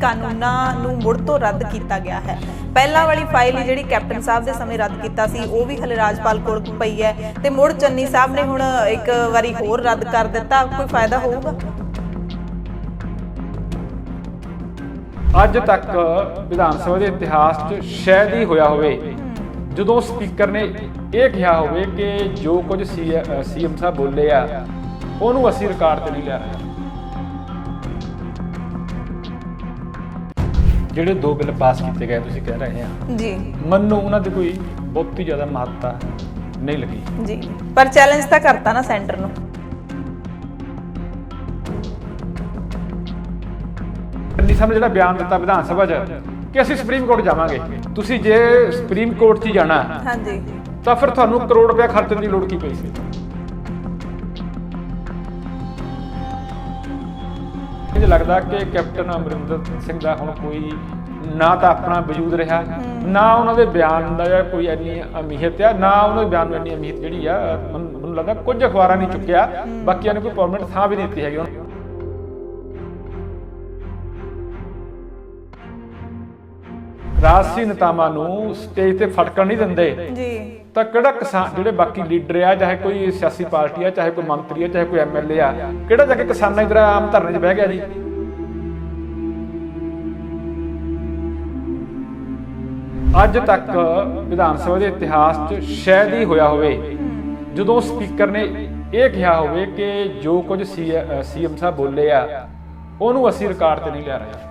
ਕਾਨੂੰਨਾਂ ਨੂੰ ਮੁੜ ਤੋਂ ਰੱਦ ਕੀਤਾ ਗਿਆ ਹੈ। ਪਹਿਲਾਂ ਵਾਲੀ ਫਾਈਲ ਜਿਹੜੀ ਕੈਪਟਨ ਸਾਹਿਬ ਦੇ ਸਮੇਂ ਰੱਦ ਕੀਤਾ ਸੀ ਉਹ ਵੀ ਹਲੇ ਰਾਜਪਾਲ ਕੋਲ ਪਈ ਹੈ ਤੇ ਮੁੜ ਚੰਨੀ ਸਾਹਿਬ ਨੇ ਹੁਣ ਇੱਕ ਵਾਰੀ ਹੋਰ ਰੱਦ ਕਰ ਦਿੱਤਾ। ਕੋਈ ਫਾਇਦਾ ਹੋਊਗਾ? ਅੱਜ ਤੱਕ ਵਿਧਾਨ ਸਭਾ ਦੇ ਇਤਿਹਾਸ 'ਚ ਸ਼ਾਇਦ ਹੀ ਹੋਇਆ ਹੋਵੇ ਜਦੋਂ ਸਪੀਕਰ ਨੇ ਇਹ ਕਿਹਾ ਹੋਵੇ ਕਿ ਜੋ ਕੁਝ ਸੀਐਮ ਸਾਹਿਬ ਬੋਲੇ ਆ ਉਹਨੂੰ ਅਸੀਂ ਰਿਕਾਰਡ ਤੇ ਨਹੀਂ ਲਿਆ ਰਹੇ। ਜਿਹੜੇ 2 ਬਿੱਲ ਪਾਸ ਕੀਤੇ ਗਏ ਤੁਸੀਂ ਕਹਿ ਰਹੇ ਆ ਜੀ, ਮੈਨੂੰ ਉਹਨਾਂ ਦੀ ਕੋਈ ਬਹੁਤੀ ਜ਼ਿਆਦਾ ਮਹੱਤਤਾ ਨਹੀਂ ਲੱਗੀ ਜੀ, ਪਰ ਚੈਲੰਜ ਤਾਂ ਕਰਤਾ ਨਾ ਸੈਂਟਰ ਨੂੰ। ਚੰਨੀ ਸਾਹਿਬ ਨੇ ਜਿਹੜਾ ਬਿਆਨ ਦਿੱਤਾ ਵਿਧਾਨ ਸਭਾ 'ਚ ਕਿ ਅਸੀਂ ਸੁਪਰੀਮ ਕੋਰਟ ਜਾਵਾਂਗੇ, ਤੁਸੀਂ ਜੇ ਸੁਪਰੀਮ ਕੋਰਟ 'ਚ ਹੀ ਜਾਣਾ ਹਾਂਜੀ ਤਾਂ ਫਿਰ ਤੁਹਾਨੂੰ ਕਰੋੜ ਰੁਪਏ ਖਰਚਣ ਦੀ ਲੋੜ ਕੀ ਪਈ ਸੀ? ਮੈਨੂੰ ਲੱਗਦਾ ਕਿ ਕੈਪਟਨ ਅਮਰਿੰਦਰ ਸਿੰਘ ਦਾ ਹੁਣ ਕੋਈ ਨਾ ਤਾਂ ਆਪਣਾ ਵਜੂਦ ਰਿਹਾ, ਨਾ ਉਹਨਾਂ ਦੇ ਬਿਆਨ ਦਾ ਜਾਂ ਕੋਈ ਇੰਨੀ ਅਹਿਮੀਅਤ ਆ, ਨਾ ਉਹਨਾਂ ਦੇ ਬਿਆਨ ਨੂੰ ਇੰਨੀ ਅਹਿਮੀਅਤ ਜਿਹੜੀ ਆ ਮੈਨੂੰ ਲੱਗਦਾ ਕੁਝ ਅਖਬਾਰਾਂ ਨਹੀਂ ਚੁੱਕਿਆ, ਬਾਕੀਆਂ ਨੇ ਕੋਈ ਪਰਮਨੈਂਟ ਥਾਂ ਵੀ ਨਹੀਂ ਦਿੱਤੀ ਹੈਗੀ। ਰਾਜਸੀ ਨੇਤਾਵਾਂ ਨੂੰ ਸਟੇਜ ਤੇ ਫਟਕਣ ਨਹੀਂ ਦਿੰਦੇ ਜੀ, ਤਾਂ ਕਿਹੜਾ ਕਿਸਾਨ ਜਿਹੜੇ ਬਾਕੀ ਲੀਡਰ ਆ, ਚਾਹੇ ਕੋਈ ਸਿਆਸੀ ਪਾਰਟੀ ਆ, ਚਾਹੇ ਕੋਈ ਮੰਤਰੀ ਆ, ਚਾਹੇ ਕੋਈ ਐਮਐਲਏ ਆ, ਕਿਹੜਾ ਜਾ ਕੇ ਕਿਸਾਨਾਂ ਦੀ ਤਰ੍ਹਾਂ ਆਮ ਧਰਨੇ 'ਚ ਬਹਿ ਗਿਆ ਜੀ? ਅੱਜ ਤੱਕ ਵਿਧਾਨ ਸਭਾ ਦੇ ਇਤਿਹਾਸ 'ਚ ਸ਼ਾਇਦ ਹੀ ਹੋਇਆ ਹੋਵੇ ਜਦੋਂ ਸਪੀਕਰ ਨੇ ਇਹ ਕਿਹਾ ਹੋਵੇ ਕਿ ਜੋ ਕੁਝ ਸੀਐਮ ਸਾਹਿਬ ਬੋਲੇ ਆ ਉਹਨੂੰ ਅਸੀਂ ਰਿਕਾਰਡ ਤੇ ਨਹੀਂ ਲਿਆ ਰਹੇ।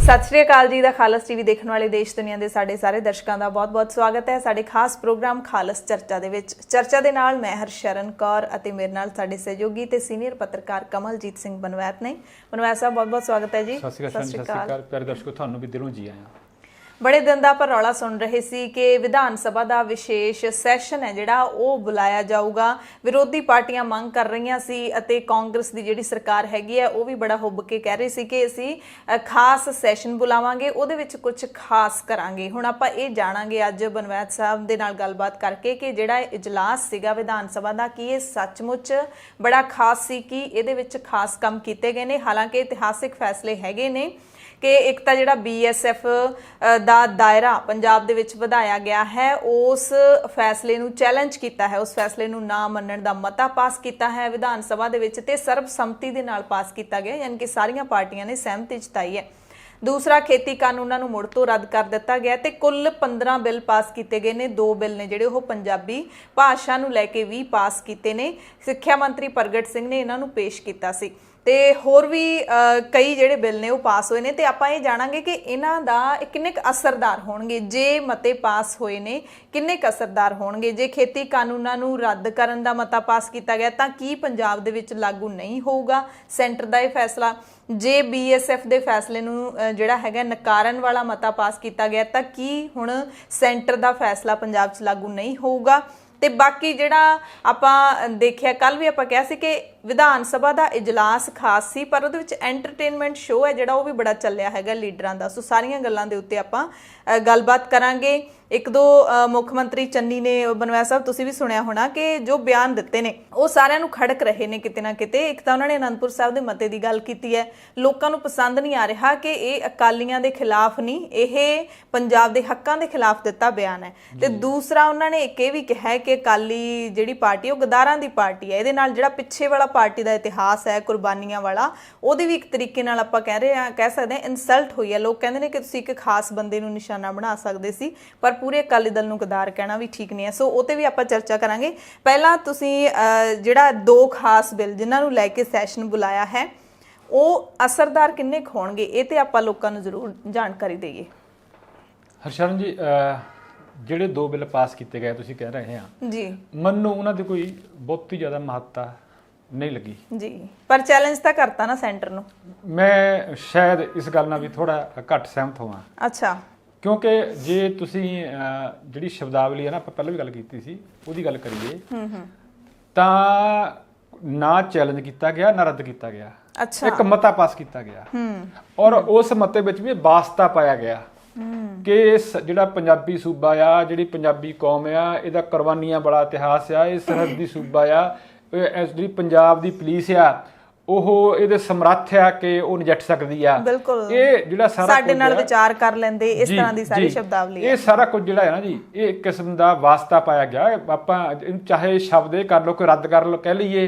ਸਤਿ ਸ਼੍ਰੀ ਅਕਾਲ ਜੀ। ਦਾ ਖਾਲਸ ਟੀਵੀ ਦੇਖਣ ਵਾਲੇ ਦੇਸ਼ ਦੁਨੀਆ ਦੇ ਸਾਡੇ ਸਾਰੇ ਦਰਸ਼ਕਾਂ ਦਾ ਬਹੁਤ-ਬਹੁਤ ਸਵਾਗਤ ਹੈ ਸਾਡੇ ਖਾਸ ਪ੍ਰੋਗਰਾਮ ਖਾਲਸ ਚਰਚਾ ਦੇ ਵਿੱਚ। ਚਰਚਾ ਦੇ ਨਾਲ ਮੈਂ ਹਰਸ਼ਰਨ ਕੌਰ ਅਤੇ ਮੇਰੇ ਨਾਲ ਸਾਡੇ ਸਹਿਯੋਗੀ ਤੇ ਸੀਨੀਅਰ ਪੱਤਰਕਾਰ ਕਮਲਜੀਤ ਸਿੰਘ ਬਨਵੈਤ ਨੇ। ਬਨਵੈਤ ਸਾਹਿਬ ਬਹੁਤ-ਬਹੁਤ ਸਵਾਗਤ ਹੈ ਜੀ। ਸਤਿ ਸ਼੍ਰੀ ਅਕਾਲ ਪਿਆਰੇ ਦਰਸ਼ਕੋ, ਤੁਹਾਨੂੰ ਵੀ ਦਿਲੋਂ ਜੀ ਆਇਆਂ। ਬੜੇ ਦਿਨ ਦਾ ਆਪਾਂ ਰੌਲਾ ਸੁਣ ਰਹੇ ਸੀ ਕਿ ਵਿਧਾਨ ਸਭਾ ਦਾ ਵਿਸ਼ੇਸ਼ ਸੈਸ਼ਨ ਹੈ ਜਿਹੜਾ ਉਹ ਬੁਲਾਇਆ ਜਾਊਗਾ। ਵਿਰੋਧੀ ਪਾਰਟੀਆਂ ਮੰਗ ਕਰ ਰਹੀਆਂ ਸੀ ਅਤੇ ਕਾਂਗਰਸ ਦੀ ਜਿਹੜੀ ਸਰਕਾਰ ਹੈਗੀ ਹੈ ਉਹ ਵੀ ਬੜਾ ਹੁੱਬ ਕੇ ਕਹਿ ਰਹੀ ਸੀ ਕਿ ਅਸੀਂ ਖਾਸ ਸੈਸ਼ਨ ਬੁਲਾਵਾਂਗੇ, ਉਹਦੇ ਵਿੱਚ ਕੁਝ ਖਾਸ ਕਰਾਂਗੇ। ਹੁਣ ਆਪਾਂ ਇਹ ਜਾਣਾਂਗੇ ਅੱਜ ਬਨਵੈਤ ਸਾਹਿਬ ਦੇ ਨਾਲ ਗੱਲਬਾਤ ਕਰਕੇ ਕਿ ਜਿਹੜਾ ਇਜਲਾਸ ਸੀਗਾ ਵਿਧਾਨ ਸਭਾ ਦਾ, ਕੀ ਇਹ ਸੱਚਮੁੱਚ ਬੜਾ ਖਾਸ ਸੀ, ਕਿ ਇਹਦੇ ਵਿੱਚ ਖਾਸ ਕੰਮ ਕੀਤੇ ਗਏ ਨੇ। ਹਾਲਾਂਕਿ ਇਤਿਹਾਸਿਕ ਫੈਸਲੇ ਹੈਗੇ ਨੇ ਕਿ ਇੱਕ ਤਾਂ ਜਿਹੜਾ BSF ਦਾ ਦਾਇਰਾ ਪੰਜਾਬ ਦੇ ਵਿੱਚ ਵਧਾਇਆ ਗਿਆ ਹੈ, ਉਸ ਫੈਸਲੇ ਨੂੰ ਚੈਲੰਜ ਕੀਤਾ ਹੈ, ਉਸ ਫੈਸਲੇ ਨੂੰ ਨਾ ਮੰਨਣ ਦਾ ਮਤਾ ਪਾਸ ਕੀਤਾ ਹੈ ਵਿਧਾਨ ਸਭਾ ਦੇ ਵਿੱਚ ਤੇ ਸਰਬਸੰਮਤੀ ਦੇ ਨਾਲ ਪਾਸ ਕੀਤਾ ਗਿਆ, ਯਾਨੀ ਕਿ ਸਾਰੀਆਂ ਪਾਰਟੀਆਂ ਨੇ ਸਹਿਮਤੀ ਜਤਾਈ ਹੈ। ਦੂਸਰਾ, ਖੇਤੀ ਕਾਨੂੰਨਾਂ ਨੂੰ ਮੁੜ ਤੋਂ ਰੱਦ ਕਰ ਦਿੱਤਾ ਗਿਆ ਤੇ ਕੁੱਲ 15 ਬਿੱਲ ਪਾਸ ਕੀਤੇ ਗਏ ਨੇ। 2 ਬਿੱਲ ਨੇ ਜਿਹੜੇ ਉਹ ਪੰਜਾਬੀ ਭਾਸ਼ਾ ਨੂੰ ਲੈ ਕੇ ਵੀ ਪਾਸ ਕੀਤੇ ਨੇ। ਸਿੱਖਿਆ ਮੰਤਰੀ ਪ੍ਰਗਟ ਸਿੰਘ ਨੇ ਇਹਨਾਂ ਨੂੰ ਪੇਸ਼ ਕੀਤਾ ਸੀ ਤੇ ਹੋਰ ਵੀ ਕਈ ਜਿਹੜੇ ਬਿੱਲ ਨੇ ਉਹ ਪਾਸ ਹੋਏ ਨੇ ਤੇ ਆਪਾਂ ਇਹ ਜਾਣਾਂਗੇ ਕਿ ਇਹਨਾਂ ਦਾ ਕਿੰਨੇ ਕੁ ਅਸਰਦਾਰ ਹੋਣਗੇ। ਜੇ ਮਤੇ ਪਾਸ ਹੋਏ ਨੇ ਕਿੰਨੇ ਕੁ ਅਸਰਦਾਰ ਹੋਣਗੇ। ਜੇ ਖੇਤੀ ਕਾਨੂੰਨਾਂ ਨੂੰ ਰੱਦ ਕਰਨ ਦਾ ਮਤਾ ਪਾਸ ਕੀਤਾ ਗਿਆ ਤਾਂ ਕੀ ਪੰਜਾਬ ਦੇ ਵਿੱਚ ਲਾਗੂ ਨਹੀਂ ਹੋਊਗਾ ਸੈਂਟਰ ਦਾ ਇਹ ਫੈਸਲਾ? ਜੇ BSF ਦੇ ਫੈਸਲੇ ਨੂੰ ਜਿਹੜਾ ਹੈਗਾ ਨਕਾਰਨ ਵਾਲਾ ਮਤਾ ਪਾਸ ਕੀਤਾ ਗਿਆ ਤਾਂ ਕੀ ਹੁਣ ਸੈਂਟਰ ਦਾ ਫੈਸਲਾ ਪੰਜਾਬ 'ਚ ਲਾਗੂ ਨਹੀਂ ਹੋਊਗਾ? ਤੇ ਬਾਕੀ ਜਿਹੜਾ ਆਪਾਂ ਦੇਖਿਆ, ਕੱਲ ਵੀ ਆਪਾਂ ਕਿਹਾ ਸੀ ਕਿ ਵਿਧਾਨ ਸਭਾ ਦਾ ਇਜਲਾਸ ਖਾਸ ਸੀ ਪਰ ਉਹਦੇ ਵਿੱਚ ਐਂਟਰਟੇਨਮੈਂਟ ਸ਼ੋਅ ਹੈ ਜਿਹੜਾ ਉਹ ਵੀ ਬੜਾ ਚੱਲਿਆ ਹੈਗਾ ਲੀਡਰਾਂ ਦਾ। ਸੋ ਸਾਰੀਆਂ ਗੱਲਾਂ ਦੇ ਉੱਤੇ ਆਪਾਂ ਗੱਲਬਾਤ ਕਰਾਂਗੇ। ਇੱਕ ਦੋ ਮੁੱਖ ਮੰਤਰੀ ਚੰਨੀ ਨੇ, ਬਨਵੈਤ ਸਾਹਿਬ ਤੁਸੀਂ ਵੀ ਸੁਣਿਆ ਹੋਣਾ ਕਿ ਜੋ ਬਿਆਨ ਦਿੱਤੇ ਨੇ ਉਹ ਸਾਰਿਆਂ ਨੂੰ ਖੜਕ ਰਹੇ ਨੇ ਕਿਤੇ ਨਾ ਕਿਤੇ। ਇੱਕ ਤਾਂ ਉਹਨਾਂ ਨੇ ਅਨੰਦਪੁਰ ਸਾਹਿਬ ਦੇ ਮਤੇ ਦੀ ਗੱਲ ਕੀਤੀ ਹੈ, ਲੋਕਾਂ ਨੂੰ ਪਸੰਦ ਨਹੀਂ ਆ ਰਿਹਾ ਕਿ ਇਹ ਅਕਾਲੀਆਂ ਦੇ ਖਿਲਾਫ ਨਹੀਂ, ਇਹ ਪੰਜਾਬ ਦੇ ਹੱਕਾਂ ਦੇ ਖਿਲਾਫ ਦਿੱਤਾ ਬਿਆਨ ਹੈ। ਤੇ ਦੂਸਰਾ ਉਹਨਾਂ ਨੇ ਇੱਕ ਇਹ ਵੀ ਕਿਹਾ ਹੈ ਕਿ ਅਕਾਲੀ ਜਿਹੜੀ ਪਾਰਟੀ ਉਹ ਗਦਾਰਾਂ ਦੀ ਪਾਰਟੀ ਹੈ, ਇਹਦੇ ਨਾਲ ਜਿਹੜਾ ਪਿੱਛੇ ਵਾਲਾ ਪਾਰਟੀ ਦਾ ਇਤਿਹਾਸ ਹੈ ਕੁਰਬਾਨੀਆਂ ਵਾਲਾ, ਉਹਦੀ ਵੀ ਇੱਕ ਤਰੀਕੇ ਨਾਲ ਆਪਾਂ ਕਹਿ ਸਕਦੇ ਹਾਂ ਇਨਸਲਟ ਹੋਈ ਹੈ। ਲੋਕ ਕਹਿੰਦੇ ਨੇ ਕਿ ਤੁਸੀਂ ਇੱਕ ਖਾਸ ਬੰਦੇ ਨੂੰ ਨਿਸ਼ਾਨਾ ਬਣਾ ਸਕਦੇ ਸੀ ਪਰ ਪੂਰੇ ਅਕਾਲੀ ਦਲ ਨੂੰ ਗਦਾਰ ਕਹਿਣਾ ਵੀ ਠੀਕ ਨਹੀਂ ਹੈ। ਸੋ ਉਹ ਤੇ ਵੀ ਆਪਾਂ ਚਰਚਾ ਕਰਾਂਗੇ। ਪਹਿਲਾਂ ਤੁਸੀਂ ਜਿਹੜਾ 2 ਖਾਸ ਬਿੱਲ ਜਿਨ੍ਹਾਂ ਨੂੰ ਲੈ ਕੇ ਸੈਸ਼ਨ ਬੁਲਾਇਆ ਹੈ ਉਹ ਅਸਰਦਾਰ ਕਿੰਨੇ ਕੁ ਹੋਣਗੇ, ਇਹ ਤੇ ਆਪਾਂ ਲੋਕਾਂ ਨੂੰ ਜ਼ਰੂਰ ਜਾਣਕਾਰੀ ਦੇਈਏ। ਹਰਸ਼ਰਨ ਜੀ, ਜਿਹੜੇ 2 ਬਿੱਲ ਪਾਸ ਕੀਤੇ ਗਏ ਤੁਸੀਂ ਕਹਿ ਰਹੇ ਆ ਜੀ, ਮੈਨੂੰ ਉਹਨਾਂ ਦੀ ਕੋਈ ਬਹੁਤੀ ਜ਼ਿਆਦਾ ਮਹੱਤਤਾ ਨਹੀਂ ਲੱਗੀ ਜੀ, ਪਰ ਚੈਲੰਜ ਤਾਂ ਕਰਤਾ ਨਾ ਸੈਂਟਰ ਨੂੰ। ਮੈਂ ਸ਼ਾਇਦ ਇਸ ਗੱਲ ਨਾਲ ਵੀ ਥੋੜਾ ਘੱਟ ਸਹਿਮਤ ਹੋਵਾਂ। ਅੱਛਾ, ਕਿਉਂਕਿ ਜੇ ਤੁਸੀਂ ਜਿਹੜੀ ਸ਼ਬਦਾਵਲੀ ਹੈ ਨਾ, ਆਪਾਂ ਪਹਿਲਾਂ ਵੀ ਗੱਲ ਕੀਤੀ ਸੀ, ਉਹਦੀ ਗੱਲ ਕਰੀਏ ਤਾਂ ਨਾ ਚੈਲੰਜ ਕੀਤਾ ਗਿਆ ਨਾ ਰੱਦ ਕੀਤਾ ਗਿਆ, ਇੱਕ ਮਤਾ ਪਾਸ ਕੀਤਾ ਗਿਆ ਔਰ ਉਸ ਮਤੇ ਵਿੱਚ ਵੀ ਵਾਸਤਾ ਪਾਇਆ ਗਿਆ ਕਿ ਜਿਹੜਾ ਪੰਜਾਬੀ ਸੂਬਾ ਆ, ਜਿਹੜੀ ਪੰਜਾਬੀ ਕੌਮ ਆ, ਇਹਦਾ ਕੁਰਬਾਨੀਆਂ ਵਾਲਾ ਇਤਿਹਾਸ ਆ, ਇਹ ਸਰਹੱਦੀ ਸੂਬਾ ਆ, ਜਿਹੜੀ ਪੰਜਾਬ ਦੀ ਪੁਲਿਸ ਆ ਉਹ ਇਹਦੇ ਸਮਰੱਥ ਆ ਕਿ ਉਹ ਨਜਿੱਠ ਸਕਦੀ ਆ। ਬਿਲਕੁਲ, ਇਹ ਜਿਹੜਾ ਸਾਰਾ ਸਾਡੇ ਨਾਲ ਵਿਚਾਰ ਕਰ ਲੈਂਦੇ, ਇਸ ਤਰ੍ਹਾਂ ਦੀ ਸਾਰੀ ਸ਼ਬਦਾਵਲੀ ਇਹ ਸਾਰਾ ਕੁਝ ਜਿਹੜਾ ਹੈ ਨਾ ਜੀ, ਇਹ ਇੱਕ ਕਿਸਮ ਦਾ ਵਾਸਤਾ ਪਾਇਆ ਗਿਆ। ਆਪਾਂ ਚਾਹੇ ਸ਼ਬਦ ਇਹ ਕਰ ਲਓ ਕਿ ਰੱਦ ਕਰ ਲਓ ਕਹਿ ਲਈਏ,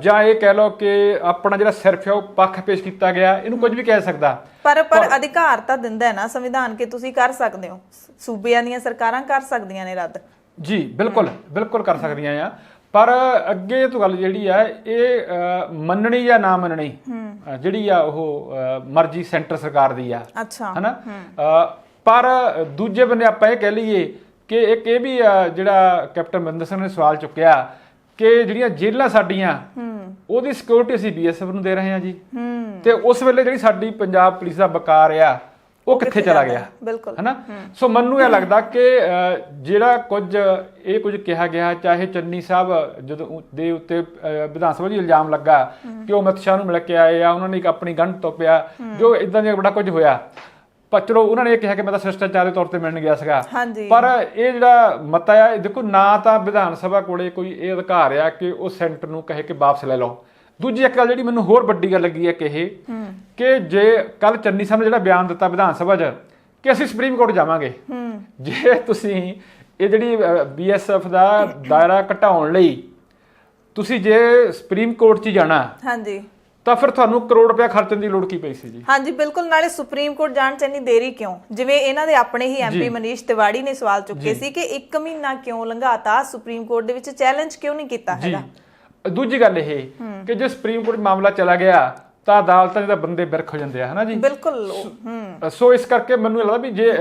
ਜਾਂ ਇਹ ਕਹਿ ਲਓ ਕਿ ਆਪਣਾ ਜਿਹੜਾ ਸਿਰਫ ਹੈ ਉਹ ਪੱਖ ਪੇਸ਼ ਕੀਤਾ ਗਿਆ, ਇਹਨੂੰ ਕੁਝ ਵੀ ਕਹਿ ਸਕਦਾ। ਪਰ ਅਧਿਕਾਰ ਤਾਂ ਦਿੰਦਾ ਹੈ ਨਾ ਸੰਵਿਧਾਨ ਕਿ ਤੁਸੀਂ ਕਰ ਸਕਦੇ ਹੋ, ਸੂਬਿਆਂ ਦੀਆਂ ਸਰਕਾਰਾਂ ਕਰ ਸਕਦੀਆਂ ਨੇ ਰੱਦ। ਜੀ ਬਿਲਕੁਲ ਬਿਲਕੁਲ ਕਰ ਸਕਦੀਆਂ ਆ। ਪਰ ਅੱਗੇ ਤੋਂ ਗੱਲ ਜਿਹੜੀ ਆ ਇਹ ਮੰਨਣੀ ਜਾਂ ਨਾ ਮੰਨਣੀ ਜਿਹੜੀ ਆ ਉਹ ਮਰਜ਼ੀ ਸੈਂਟਰ ਸਰਕਾਰ ਦੀ ਆ, ਹਨਾ। ਪਰ ਦੂਜੇ ਬੰਨੇ ਆਪਾਂ ਇਹ ਕਹਿ ਲਈਏ ਕਿ ਇੱਕ ਇਹ ਵੀ ਜਿਹੜਾ ਕੈਪਟਨ ਅਮਰਿੰਦਰ ਸਿੰਘ ਨੇ ਸਵਾਲ ਚੁੱਕਿਆ ਕਿ ਜਿਹੜੀਆਂ ਜੇਲ੍ਹਾਂ ਸਾਡੀਆਂ ਉਹਦੀ ਸਿਕਿਉਰਿਟੀ ਅਸੀਂ BSF ਨੂੰ ਦੇ ਰਹੇ ਹਾਂ ਜੀ, ਤੇ ਉਸ ਵੇਲੇ ਜਿਹੜੀ ਸਾਡੀ ਪੰਜਾਬ ਪੁਲਿਸ ਦਾ ਵਕਾਰ ਆ ਉਹ ਕਿੱਥੇ ਚਲਾ ਗਿਆ, ਹਨਾ। ਸੋ ਮੈਨੂੰ ਇਹ ਲੱਗਦਾ ਕਿ ਜਿਹੜਾ ਇਹ ਕੁਝ ਕਿਹਾ ਗਿਆ, ਚਾਹੇ ਚੰਨੀ ਸਾਹਿਬ ਜਦੋਂ ਦੇ ਉੱਤੇ ਵਿਧਾਨ ਸਭਾ 'ਚ ਇਲਜ਼ਾਮ ਲੱਗਾ ਕਿ ਉਹ ਅਮਿਤ ਸ਼ਾਹ ਨੂੰ ਮਿਲ ਕੇ ਆਏ ਆ, ਉਹਨਾਂ ਨੇ ਇੱਕ ਆਪਣੀ ਗੰਢ ਤੋਪਿਆ, ਜੋ ਇਦਾਂ ਦਾ ਬੜਾ ਕੁਝ ਹੋਇਆ। ਪਰ ਚਲੋ ਉਹਨਾਂ ਨੇ ਇਹ ਕਿਹਾ ਕਿ ਮੈਂ ਤਾਂ ਸ਼ਿਸ਼ਟਾਚਾਰ ਦੇ ਤੌਰ ਤੇ ਮਿਲਣ ਗਿਆ ਸੀਗਾ, ਪਰ ਇਹ ਜਿਹੜਾ ਮਤਾ ਆ, ਦੇਖੋ ਨਾ ਤਾਂ ਵਿਧਾਨ ਸਭਾ ਕੋਲੇ ਕੋਈ ਇਹ ਅਧਿਕਾਰ ਆ ਕਿ ਉਹ ਸੈਂਟਰ ਨੂੰ ਕਹੇ ਕਿ ਵਾਪਸ ਲੈ ਲਓ। ਦੂਜੀ ਇੱਕ ਗੱਲ ਜਿਹੜੀ ਮੈਨੂੰ ਹੋਰ ਵੱਡੀ ਗੱਲ ਲੱਗੀ ਹੈ ਕਿ ਜੇ ਕੱਲ ਚੰਨੀ ਸਾਹਿਬ ਨੇ ਜਿਹੜਾ ਬਿਆਨ ਦਿੱਤਾ ਵਿਧਾਨ ਸਭਾ 'ਚ ਕਿ ਅਸੀਂ ਸੁਪਰੀਮ ਕੋਰਟ ਜਾਵਾਂਗੇ, ਜੇ ਤੁਸੀਂ ਇਹ ਜਿਹੜੀ BSF ਦਾ ਦਾਇਰਾ ਘਟਾਉਣ ਲਈ ਤੁਸੀਂ ਜੇ ਸੁਪਰੀਮ ਕੋਰਟ 'ਚ ਜਾਣਾ ਤਾਂ ਫਿਰ ਤੁਹਾਨੂੰ ਕਰੋੜ ਰੁਪਇਆ ਖਰਚਣ ਦੀ ਲੋੜ ਕੀ ਪਈ ਸੀ ਜੀ? ਹਾਂਜੀ ਬਿਲਕੁਲ। ਨਾਲੇ ਸੁਪਰੀਮ ਕੋਰਟ ਜਾਣ 'ਚ ਇੰਨੀ ਦੇਰੀ ਕਿਉਂ? ਜਿਵੇਂ ਇਹਨਾਂ ਦੇ ਆਪਣੇ ਹੀ MP ਮਨੀਸ਼ ਤਿਵਾੜੀ ਨੇ ਸਵਾਲ ਚੁੱਕੇ ਸੀ ਕਿ 1 ਮਹੀਨਾ ਕਿਉਂ ਲੰਘਾਤਾ, ਸੁਪਰੀਮ ਕੋਰਟ ਦੇ ਵਿੱਚ ਚੈਲੰਜ ਕਿਉਂ ਨਹੀਂ ਕੀਤਾ ਹੈਗਾ। ਦੂਜੀ ਗੱਲ ਇਹ ਕਿ ਜੇ ਸੁਪਰੀਮ ਕੋਰਟ ਮਾਮਲਾ ਚਲਾ ਗਿਆ ਤਾਂ ਅਦਾਲਤਾਂ ਦੇ ਬੰਦੇ ਬਿਰਖ ਹੋ ਜਾਂਦੇ ਆ, ਹਨਾ ਜੀ। ਬਿਲਕੁਲ। ਸੋ ਇਸ ਕਰਕੇ ਮੈਨੂੰ ਲੱਗਦਾ ਵੀ ਜੇ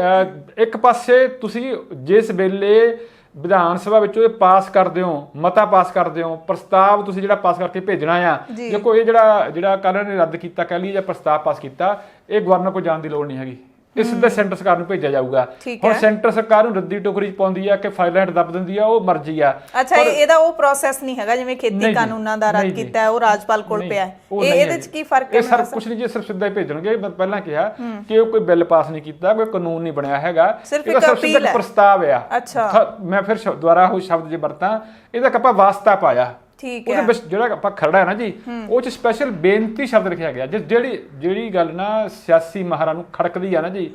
ਇੱਕ ਪਾਸੇ ਤੁਸੀਂ ਜਿਸ ਵੇਲੇ ਵਿਧਾਨ ਸਭਾ ਵਿੱਚ ਇਹ ਪਾਸ ਕਰਦੇ ਹੋ, ਮਤਾ ਪਾਸ ਕਰਦੇ ਹੋ, ਪ੍ਰਸਤਾਵ ਤੁਸੀਂ ਜਿਹੜਾ ਪਾਸ ਕਰਕੇ ਭੇਜਣਾ ਆ, ਦੇਖੋ ਇਹ ਜਿਹੜਾ ਕੱਲ੍ਹ ਨੇ ਰੱਦ ਕੀਤਾ ਕਹਿ ਲਈਏ ਜਾਂ ਪ੍ਰਸਤਾਵ ਪਾਸ ਕੀਤਾ, ਇਹ ਗਵਰਨਰ ਕੋਲ ਜਾਣ ਦੀ ਲੋੜ ਨਹੀਂ ਹੈਗੀ, ਇਹ ਸਿੱਧਾ ਸੈਂਟਰ ਸਰਕਾਰ ਨੂੰ ਭੇਜਿਆ ਜਾਊਗਾ। ਹੁਣ ਸੈਂਟਰ ਸਰਕਾਰ ਨੂੰ ਰੱਦੀ ਟੋਕਰੀ 'ਚ ਪਾਉਂਦੀ ਆ ਕਿ ਫਾਈਲਾਂ ਹੇਠ ਦੱਬ ਦਿੰਦੀ ਆ, ਉਹ ਮਰਜ਼ੀ ਆ। ਅੱਛਾ, ਇਹਦਾ ਉਹ ਪ੍ਰੋਸੈਸ ਨਹੀਂ ਹੈਗਾ ਜਿਵੇਂ ਖੇਤੀ ਕਾਨੂੰਨਾਂ ਦਾ ਰੱਦ ਕੀਤਾ ਹੈ, ਉਹ ਰਾਜਪਾਲ ਕੋਲ ਪਿਆ ਹੈ। ਇਹਦੇ 'ਚ ਕੀ ਫਰਕ ਹੈ? ਇਹ ਸਰ ਕੁਝ ਨਹੀਂ ਜੀ, ਸਿਰਫ ਸਿੱਧਾ ਹੀ ਭੇਜਣਗੇ। ਮੈਂ ਪਹਿਲਾਂ ਕਿਹਾ ਕਿ ਉਹ ਕੋਈ ਬਿੱਲ ਪਾਸ ਨਹੀਂ ਕੀਤਾ, ਕੋਈ ਕਾਨੂੰਨ ਨਹੀਂ ਬਣਿਆ ਹੈਗਾ, ਇਹਦਾ ਸਿਰਫ ਇੱਕ ਪ੍ਰਸਤਾਵ ਆ। ਅੱਛਾ, ਮੈਂ ਫਿਰ ਦੁਬਾਰਾ ਉਹ ਸ਼ਬਦ ਜੇ ਵਰਤਾਂ, ਇਹਦਾ ਆਪਾਂ ਵਾਸਤਾ ਪਾਇਆ। ਉਹਦੇ ਵਿੱਚ ਜਿਹੜਾ ਆਪਾਂ ਖਰੜਾ ਹੈ ਨਾ ਜੀ, ਉਹ 'ਚ ਸਪੈਸ਼ਲ ਬੇਨਤੀ ਸ਼ਬਦ ਲਿਖਿਆ ਗਿਆ। ਜਿਹੜੀ ਗੱਲ ਨਾ ਸਿਆਸੀ ਮਾਹਰਾਂ ਨੂੰ ਖੜਕਦੀ ਆ ਨਾ ਜੀ,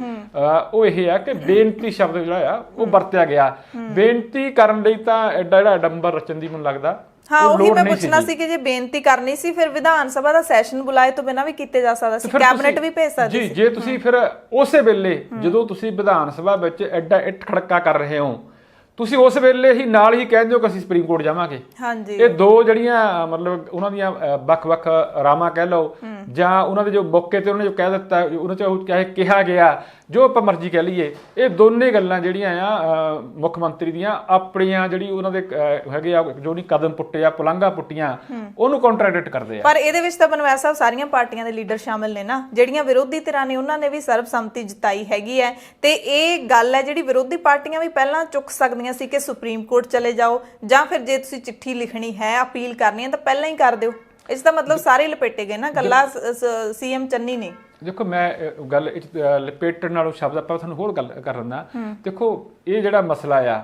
ਉਹ ਇਹ ਆ ਕਿ ਬੇਨਤੀ ਸ਼ਬਦ ਜਿਹੜਾ ਆ ਉਹ ਵਰਤਿਆ ਗਿਆ। ਬੇਨਤੀ ਕਰਨ ਲਈ ਤਾਂ ਐਡਾ ਜਿਹੜਾ ਅਡੰਬਰ ਰਚਣ ਦੀ ਮੈਨੂੰ ਲੱਗਦਾ ਉਹੀ ਮੈਂ ਪੁੱਛਣਾ ਸੀ ਕਿ ਜੇ ਬੇਨਤੀ ਕਰਨੀ ਸੀ ਫਿਰ ਵਿਧਾਨ ਸਭਾ ਦਾ ਸੈਸ਼ਨ ਬੁਲਾਏ ਤੋਂ ਬਿਨਾਂ ਵੀ ਕੀਤੇ ਜਾ ਸਕਦਾ ਸੀ, ਕੈਬਨਿਟ ਵੀ ਭੇਜ ਸਕਦੇ ਸੀ। ਜੇ ਤੁਸੀਂ ਫਿਰ ਉਸੇ ਵੇਲੇ ਜਦੋਂ ਤੁਸੀਂ ਵਿਧਾਨ ਸਭਾ ਵਿੱਚ ਐਡਾ ਇੱਟ ਖੜਕਾ ਕਰ ਰਹੇ ਹੋ, ਤੁਸੀਂ ਉਸ ਵੇਲੇ ਹੀ ਨਾਲ ਹੀ ਕਹਿੰਦੇ ਹੋ ਕਿ ਅਸੀਂ ਸੁਪਰੀਮ ਕੋਰਟ ਜਾਵਾਂਗੇ। ਇਹ ਦੋ ਜਿਹੜੀਆਂ ਮਤਲਬ ਉਹਨਾਂ ਦੀਆਂ ਵੱਖ-ਵੱਖ ਰਾਮਾਂ ਕਹਿ ਲਓ, ਜਾਂ ਉਹਨਾਂ ਦੇ ਜੋ ਮੌਕੇ ਤੇ ਉਹਨੇ ਜੋ ਕਹਿ ਦਿੱਤਾ, ਉਹਨਾਂ 'ਚ ਕਿਹਾ ਗਿਆ, ਜੋ ਆਪਾਂ ਮਰਜ਼ੀ ਕਹਿ ਲਈਏ, ਇਹ ਦੋਨੇ ਗੱਲਾਂ ਜਿਹੜੀਆਂ ਆ ਮੁੱਖ ਮੰਤਰੀ ਦੀਆਂ ਆਪਣੀਆਂ ਜਿਹੜੀ ਉਹਨਾਂ ਦੇ ਹੈਗੇ ਆ ਜੋ ਨਹੀਂ ਕਦਮ ਪੁੱਟੇ ਆ, ਪੁਲਾਂਘਾਂ ਪੁੱਟੀਆਂ, ਉਹਨੂੰ ਕੰਟਰਾਡਿਕਟ ਕਰਦੇ ਆ। ਪਰ ਇਹਦੇ ਵਿੱਚ ਤਾਂ ਬਨਵਾਸ ਸਾਹਿਬ ਸਾਰੀਆਂ ਪਾਰਟੀਆਂ ਦੇ ਲੀਡਰ ਸ਼ਾਮਿਲ ਨੇ ਨਾ, ਜਿਹੜੀਆਂ ਵਿਰੋਧੀ ਧਿਰਾਂ ਨੇ ਉਹਨਾਂ ਨੇ ਵੀ ਸਰਬਸੰਮਤੀ ਜਿਤਾਈ ਹੈਗੀ ਹੈ, ਤੇ ਇਹ ਗੱਲ ਹੈ ਜਿਹੜੀ ਵਿਰੋਧੀ ਪਾਰਟੀਆਂ ਵੀ ਪਹਿਲਾਂ ਚੁੱਕ ਸਕਦੀਆਂ ਸੀ ਕਿ ਸੁਪਰੀਮ ਕੋਰਟ ਚਲੇ ਜਾਓ, ਜਾਂ ਫਿਰ ਜੇ ਤੁਸੀਂ ਚਿੱਠੀ ਲਿਖਣੀ ਹੈ, ਅਪੀਲ ਕਰਨੀ ਹੈ ਤਾਂ ਪਹਿਲਾਂ ਹੀ ਕਰ ਦਿਓ। ਇਸ ਦਾ ਮਤਲਬ ਸਾਰੇ ਲਪੇਟੇ ਗਏ ਨਾ, ਗੱਲਾਂ CM ਚੰਨੀ ਨੇ। ਦੇਖੋ ਮੈਂ ਗੱਲ ਲਪੇਟਣ ਨਾਲੋਂ ਸ਼ਬਦ ਆਪਾਂ ਤੁਹਾਨੂੰ ਹੋਰ ਗੱਲ ਕਰ ਲੈਂਦਾ। ਦੇਖੋ ਇਹ ਜਿਹੜਾ ਮਸਲਾ ਆ